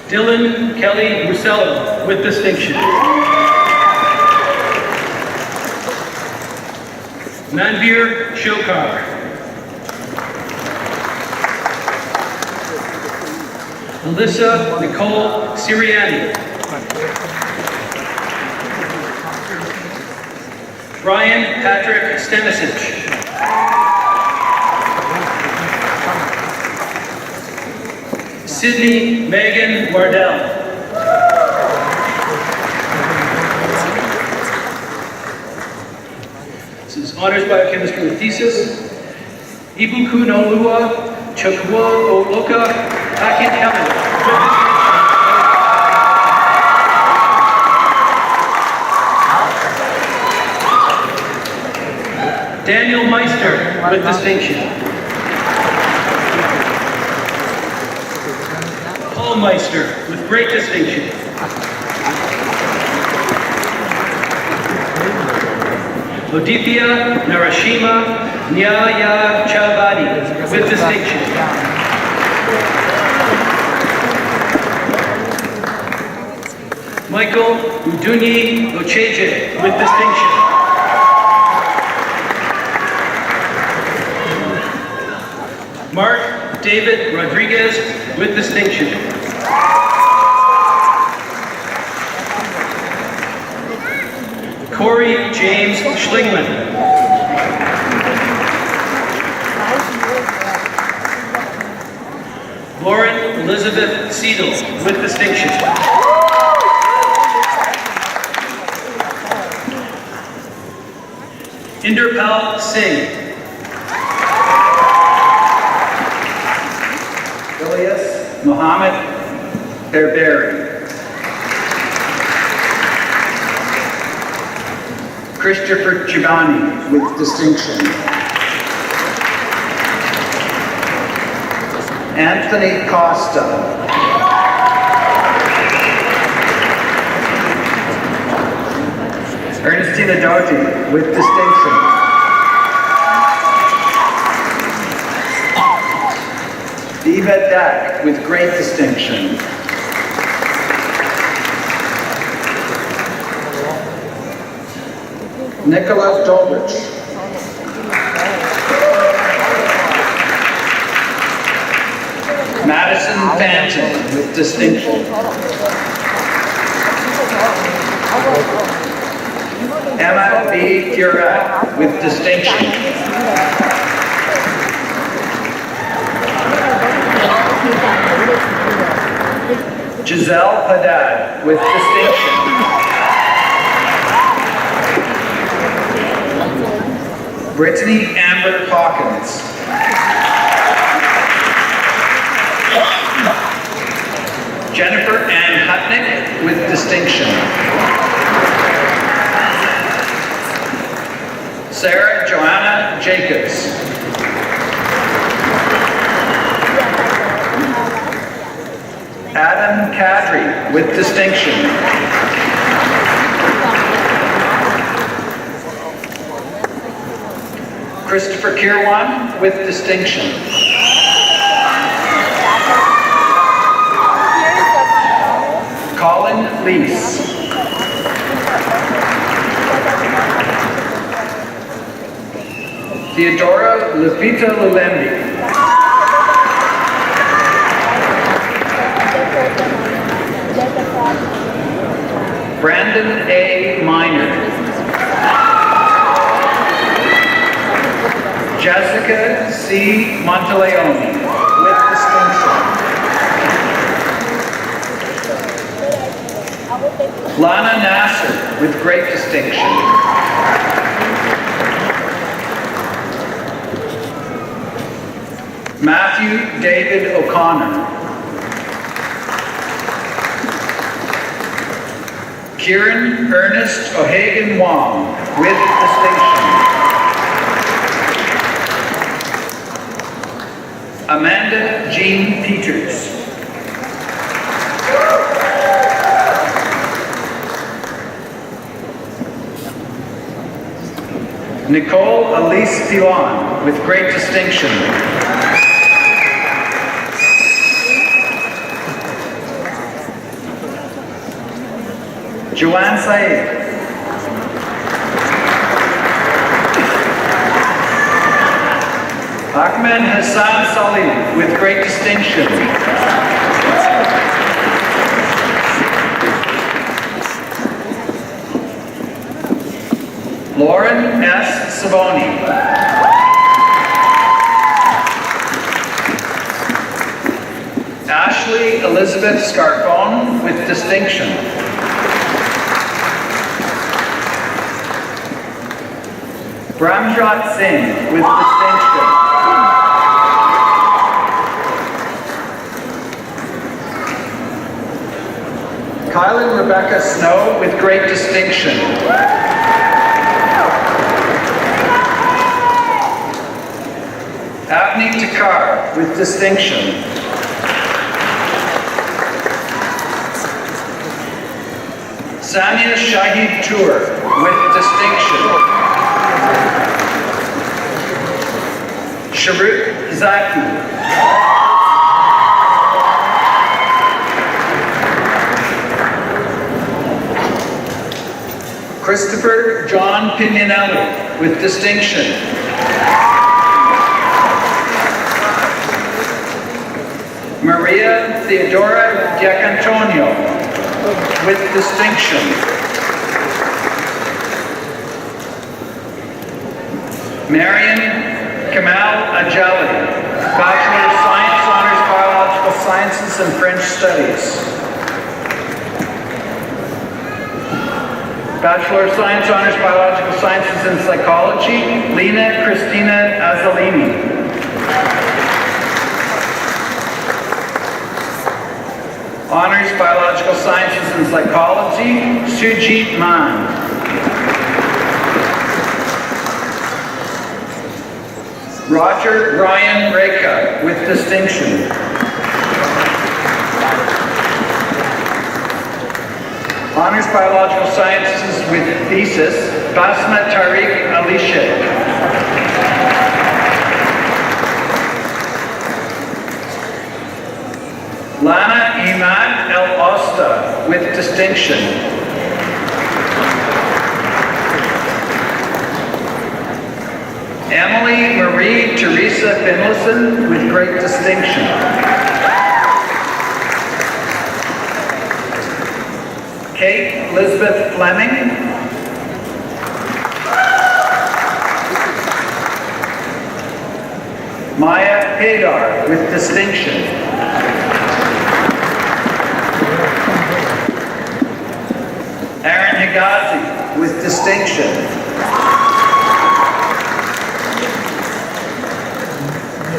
Dylan Kelly Rusello, with distinction. Manveer Shokar. Alyssa Nicole Siriani. Ryan Patrick Stanisic. Sydney Megan Wardell. This is Honors Biochemistry with Thesis. Ibuku no Lua Chukwu Oloka Akin Helen. Daniel Meister, with distinction. Paul Meister, with great distinction. Odithia Narashima Nyaya Chavadi, with distinction. Michael Udunyi Ocheje, with distinction. Mark David Rodriguez, with distinction. Corey James Schlingman. Lauren Elizabeth Seidel, with distinction. Inderpal Singh. Ilyas Mohammed Berberi. Christopher Chibani, with distinction. Anthony Costa. Ernestina Doty, with distinction. Eva Dak, with great distinction. Nicholas Dolrich. Madison Phantom, with distinction. Emma B. Curat, with distinction. Giselle Haddad, with distinction. Brittany Amber Hawkins. Jennifer Ann Hutnick, with distinction. Sarah Joanna Jacobs. Adam Kadri, with distinction. Christopher Kirwan, with distinction. Colin Leese. Theodora Levita Lulembi. Brandon A. Minor. Jessica C. Monteleone, with distinction. Lana Nasser with great distinction. Matthew David O'Connor. Kieran Ernest O'Hagan Wong with distinction. Amanda Jean Peters. Nicole Elise Pilon with great distinction. Joanne Said. Ahmed Hassan Salim with great distinction. Lauren S. Savoni. Ashley Elizabeth Scarfone with distinction. Bramjot Singh with distinction. Kylan Rebecca Snow with great distinction. Avni Takar with distinction. Sania Shahid Tour with distinction. Sharuk Zaki. Christopher John Pignanelli with distinction. Maria Theodora Giacantonio with distinction. Marion Kamal Ajali, Bachelor of Science, Honors Biological Sciences and French Studies. Bachelor of Science, Honors Biological Sciences and Psychology, Lena Christina Azzolini. Honors Biological Sciences and Psychology, Sujit Man. Roger Ryan Reka with distinction. Honors Biological Sciences with thesis, Basma Tariq Ali Sheikh. Lana Imad El Osta with distinction. Emily Marie Teresa Finlayson with great distinction. Kate Elizabeth Fleming. Maya Hadar with distinction. Aaron Higazi with distinction.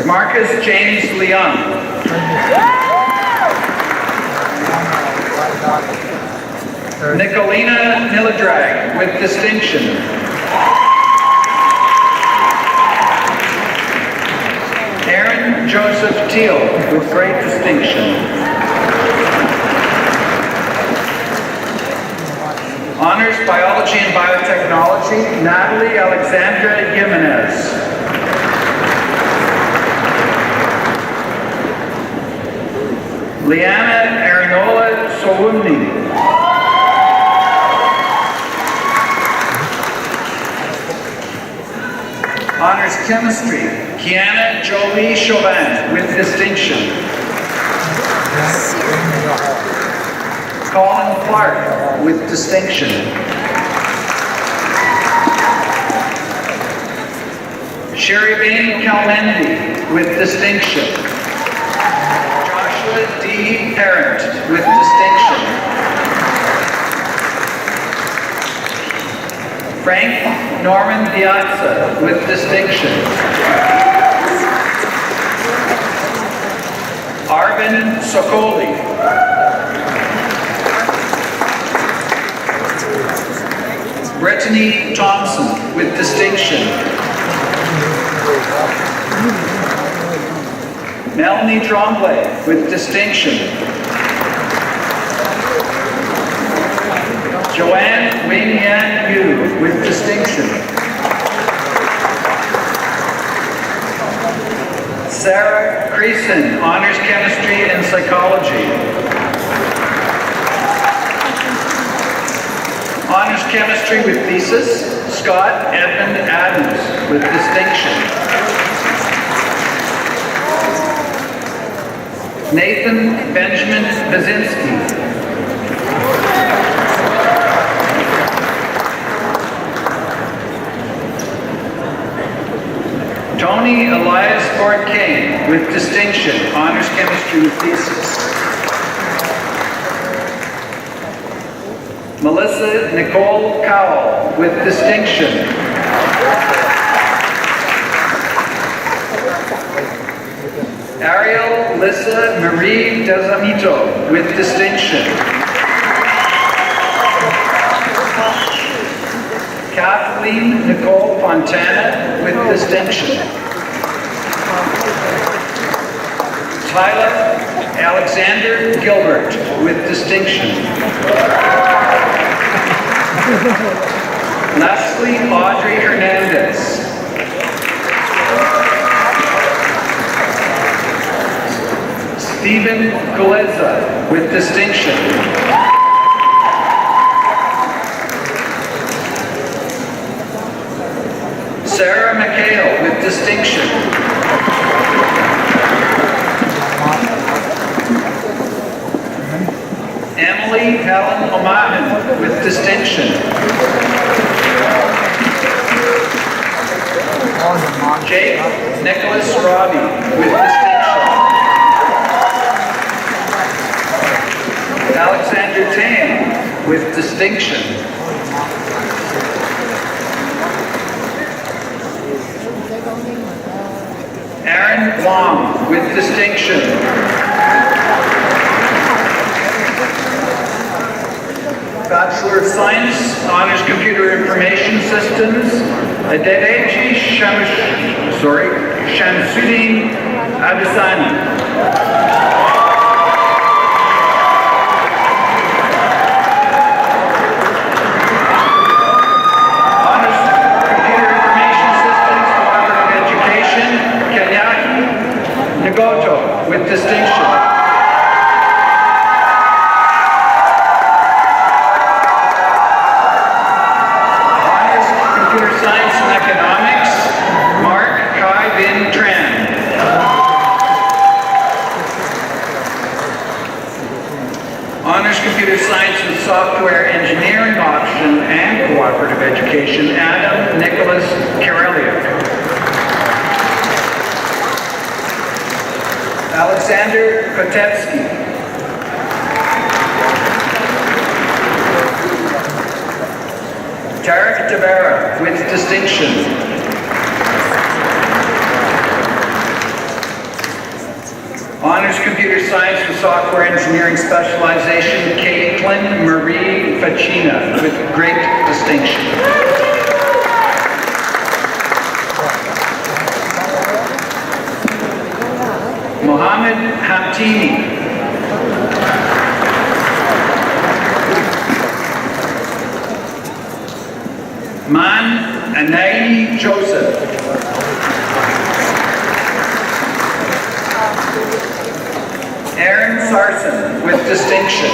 Marcus James Leon. Nicolina Niladrag with distinction. Aaron Joseph Teal with great distinction. Honors Biology and Biotechnology, Natalie Alexandra Jimenez. Liana Arinola Sowumni. Honors Chemistry, Kiana Jolie Chauvin with distinction. Colin Clark with distinction. Sheribane Kalmendi with distinction. Joshua D. Parent with distinction. Frank Norman Piazza with distinction. Arvin Sokoli. Brittany Thompson with distinction. Melanie Tremblay with distinction. Joanne Wing Yan Yu with distinction. Sarah Creason, Honors Chemistry and Psychology. Honors Chemistry with thesis, Scott Edmund Adams with distinction. Nathan Benjamin Bazinski. Tony Elias Ford King with distinction, Honors Chemistry with thesis. Melissa Nicole Cowell with distinction. Ariel Lissa Marie Desamito with distinction. Kathleen Nicole Fontana with distinction. Tyler Alexander Gilbert with distinction. Leslie Audrey Hernandez. Stephen Kuleza with distinction. Sarah McHale with distinction. Emily Helen O'Mahan with distinction. Jake Nicholas Robbie with distinction. Alexander Tam with distinction. Aaron Long with distinction. Bachelor of Science, Honors Computer Information Systems, Adedeji Shamsuddin Abisani. Goto with distinction. Honors Computer Science and Economics, Mark Kai Vin Tran. Honors Computer Science with Software Engineering option and Cooperative Education, Adam Nicholas Karelia. Alexander Kotetsky. Tarek Tavera with distinction. Honors Computer Science with Software Engineering Specialization, Caitlin Marie Facina with great distinction. Mohammed Hamtini. Man Anai Joseph. Aaron Sarson with distinction.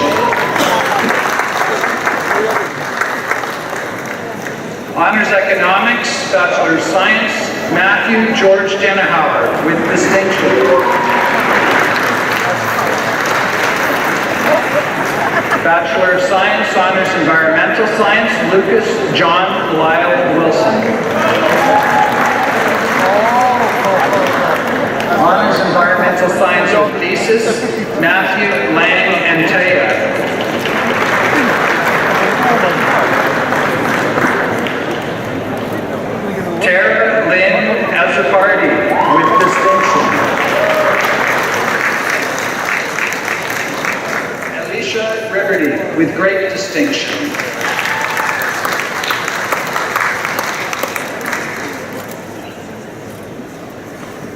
Honors Economics, Bachelor of Science, Matthew George Denahauer with distinction. Bachelor of Science, Honors Environmental Science, Lucas John Lyle Wilson. Honors Environmental Science with thesis, Matthew Lang Antaya.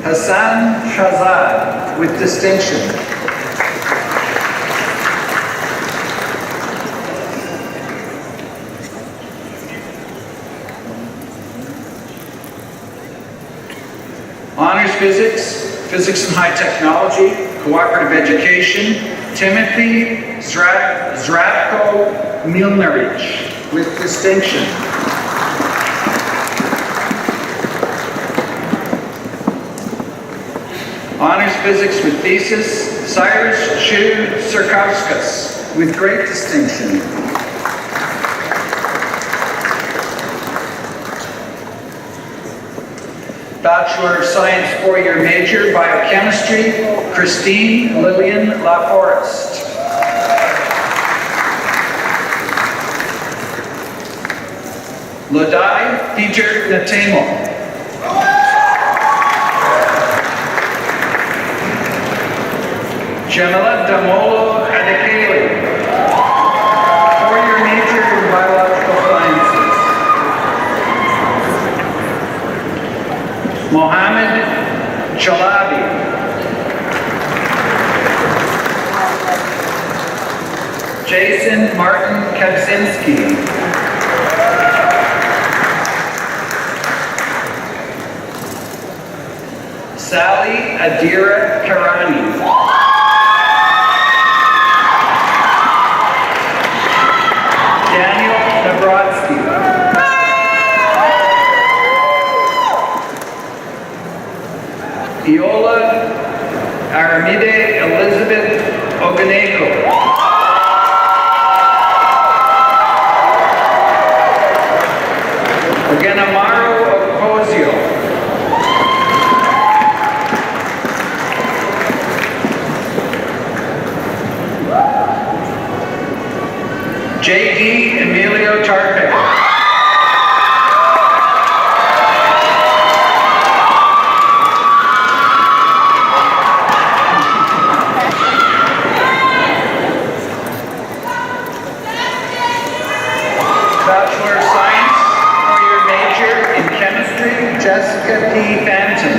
Hassan Shahzad with distinction. Honors Physics, Physics and High Technology, Cooperative Education, Timothy Zratko Milnarich with distinction. Honors Physics with Thesis, Cyrus Shu Sirkauskas with great distinction. Bachelor of Science four-year major, Biochemistry, Christine Lillian Laforest. Lodai Peter Natemo. Jamila Damolo Adekele, four-year major in Biological Sciences. Mohammed Chalabi. Jason Martin Kaczynski. Sally Adira Karani. Daniel Nabrodsky. Iola Aramide Elizabeth Oganeko. Ogenamaro Okpozio. J.D. Emilio Tarpe. Bachelor of Science, four-year major in Chemistry, Jessica P. Fanton.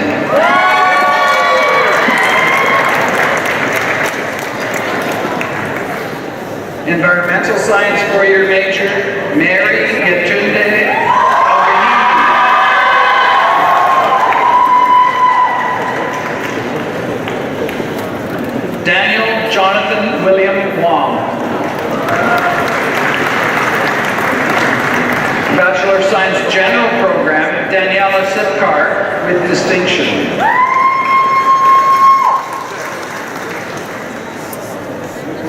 Environmental Science four-year major, Mary Yetunde Alganini. Daniel Jonathan William Wong. Bachelor of Science General Program, Daniela Sipkar with distinction.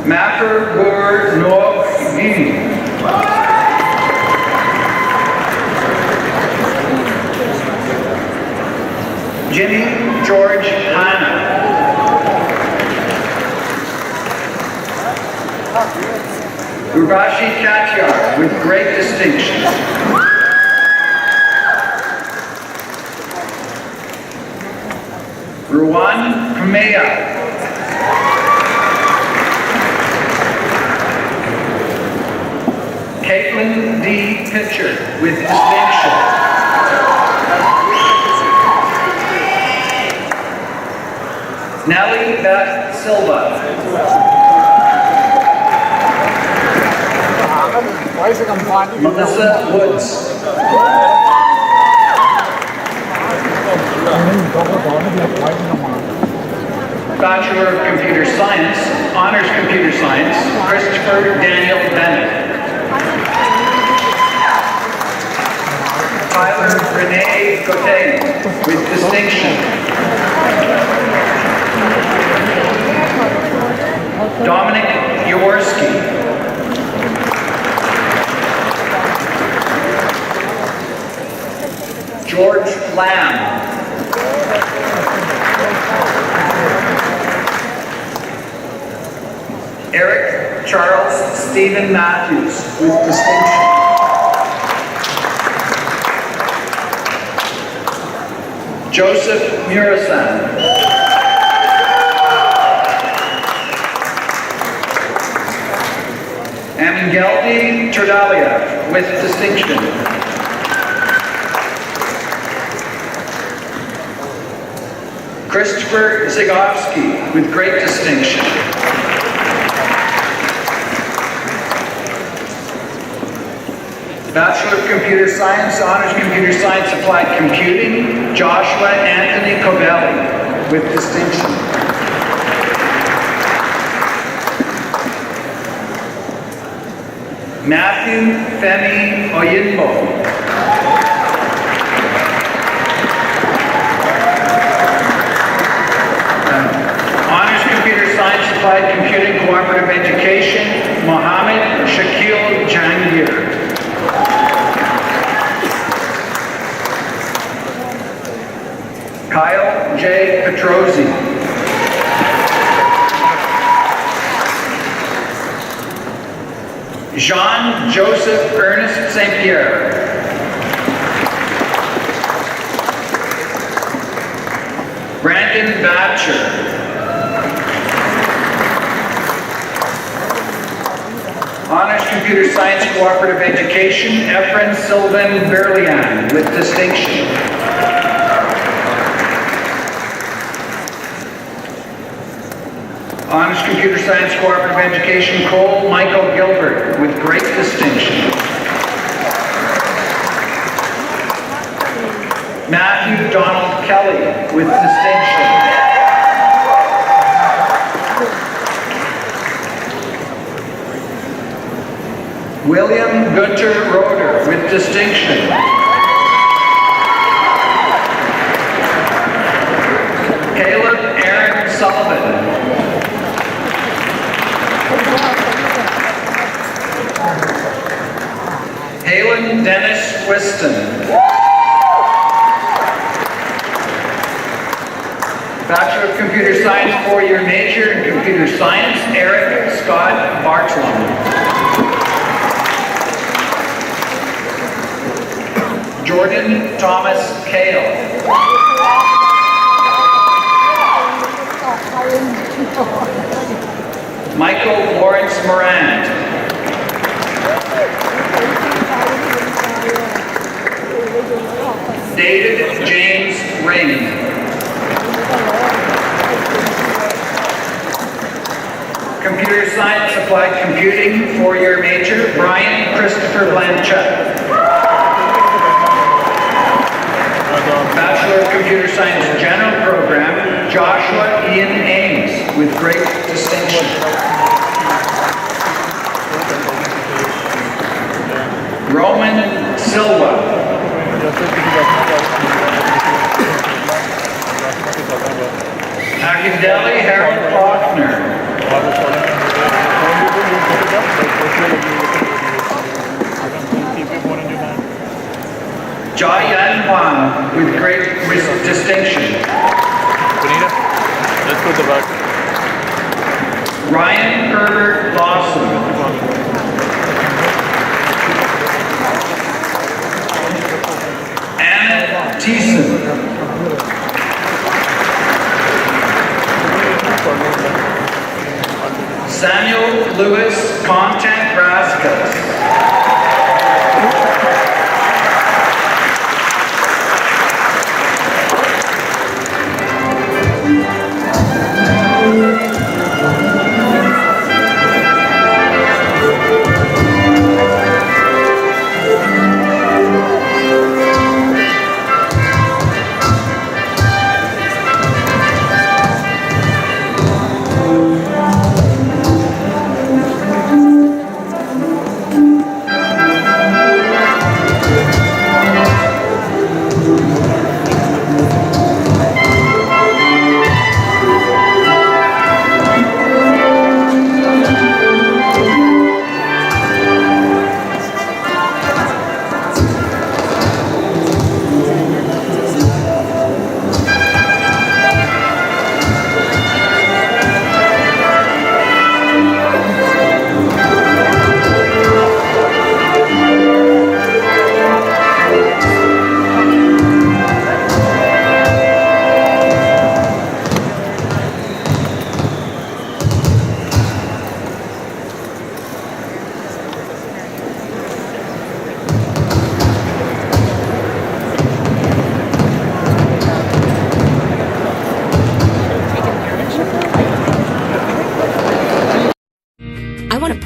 Mapper Gur Noor Yin. Jimmy George Hanna. Urvashi Katyar with great distinction. Ruwan Kumeya. Caitlin D. Pitcher with distinction. Nellie Beth Silva. Melissa Woods. Bachelor of Computer Science, Honors Computer Science, Christopher Daniel Bennett. Tyler Renee Cote with distinction. Dominic Jaworski. George Lamb. Eric Charles Stephen Matthews with distinction. Joseph Murasan. Amingeldi Turdalia with distinction. Christopher Zagowski, with great distinction. Bachelor of Computer Science, Honors Computer Science Applied Computing, Joshua Anthony Covelli, with distinction. Matthew Femi Oyinbo. Honors Computer Science Applied Computing Cooperative Education, Mohammed Shakil Jangir. Kyle J. Petrozzi. Jean-Joseph Ernest St. Pierre. Brandon Batcher. Honors Computer Science Cooperative Education, Efren Sylvan Berlian, with distinction. Honors Computer Science Cooperative Education, Cole Michael Gilbert, with great distinction. Matthew Donald Kelly, with distinction. William Gunter Roeder, with distinction. Caleb Aaron Sullivan. Halen Dennis Whiston. Bachelor of Computer Science, four-year major in Computer Science, Eric Scott Bartlum. Jordan Thomas Kale. Michael Lawrence Morant. David James Ring. Computer Science Applied Computing, four-year major, Brian Christopher Blanchett. Bachelor of Computer Science General Program, Joshua Ian Ames, with great distinction. Roman Silva. Akindele Harold Faulkner. Jai Yan Wan, with great distinction. Ryan Herbert Lawson. Anna Thiessen. Samuel Lewis Content Raskas.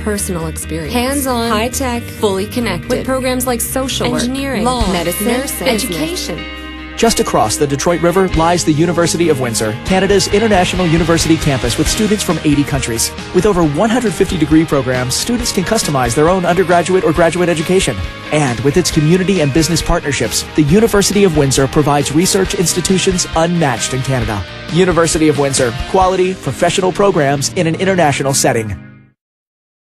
personal experience. Hands-on, high-tech, fully connected. With programs like social work, engineering, law, medicine, nursing, education. Just across the Detroit River lies the University of Windsor, Canada's international university campus with students from 80 countries. With over 150 degree programs, students can customize their own undergraduate or graduate education. And with its community and business partnerships, the University of Windsor provides research institutions unmatched in Canada. University of Windsor, quality, professional programs in an international setting.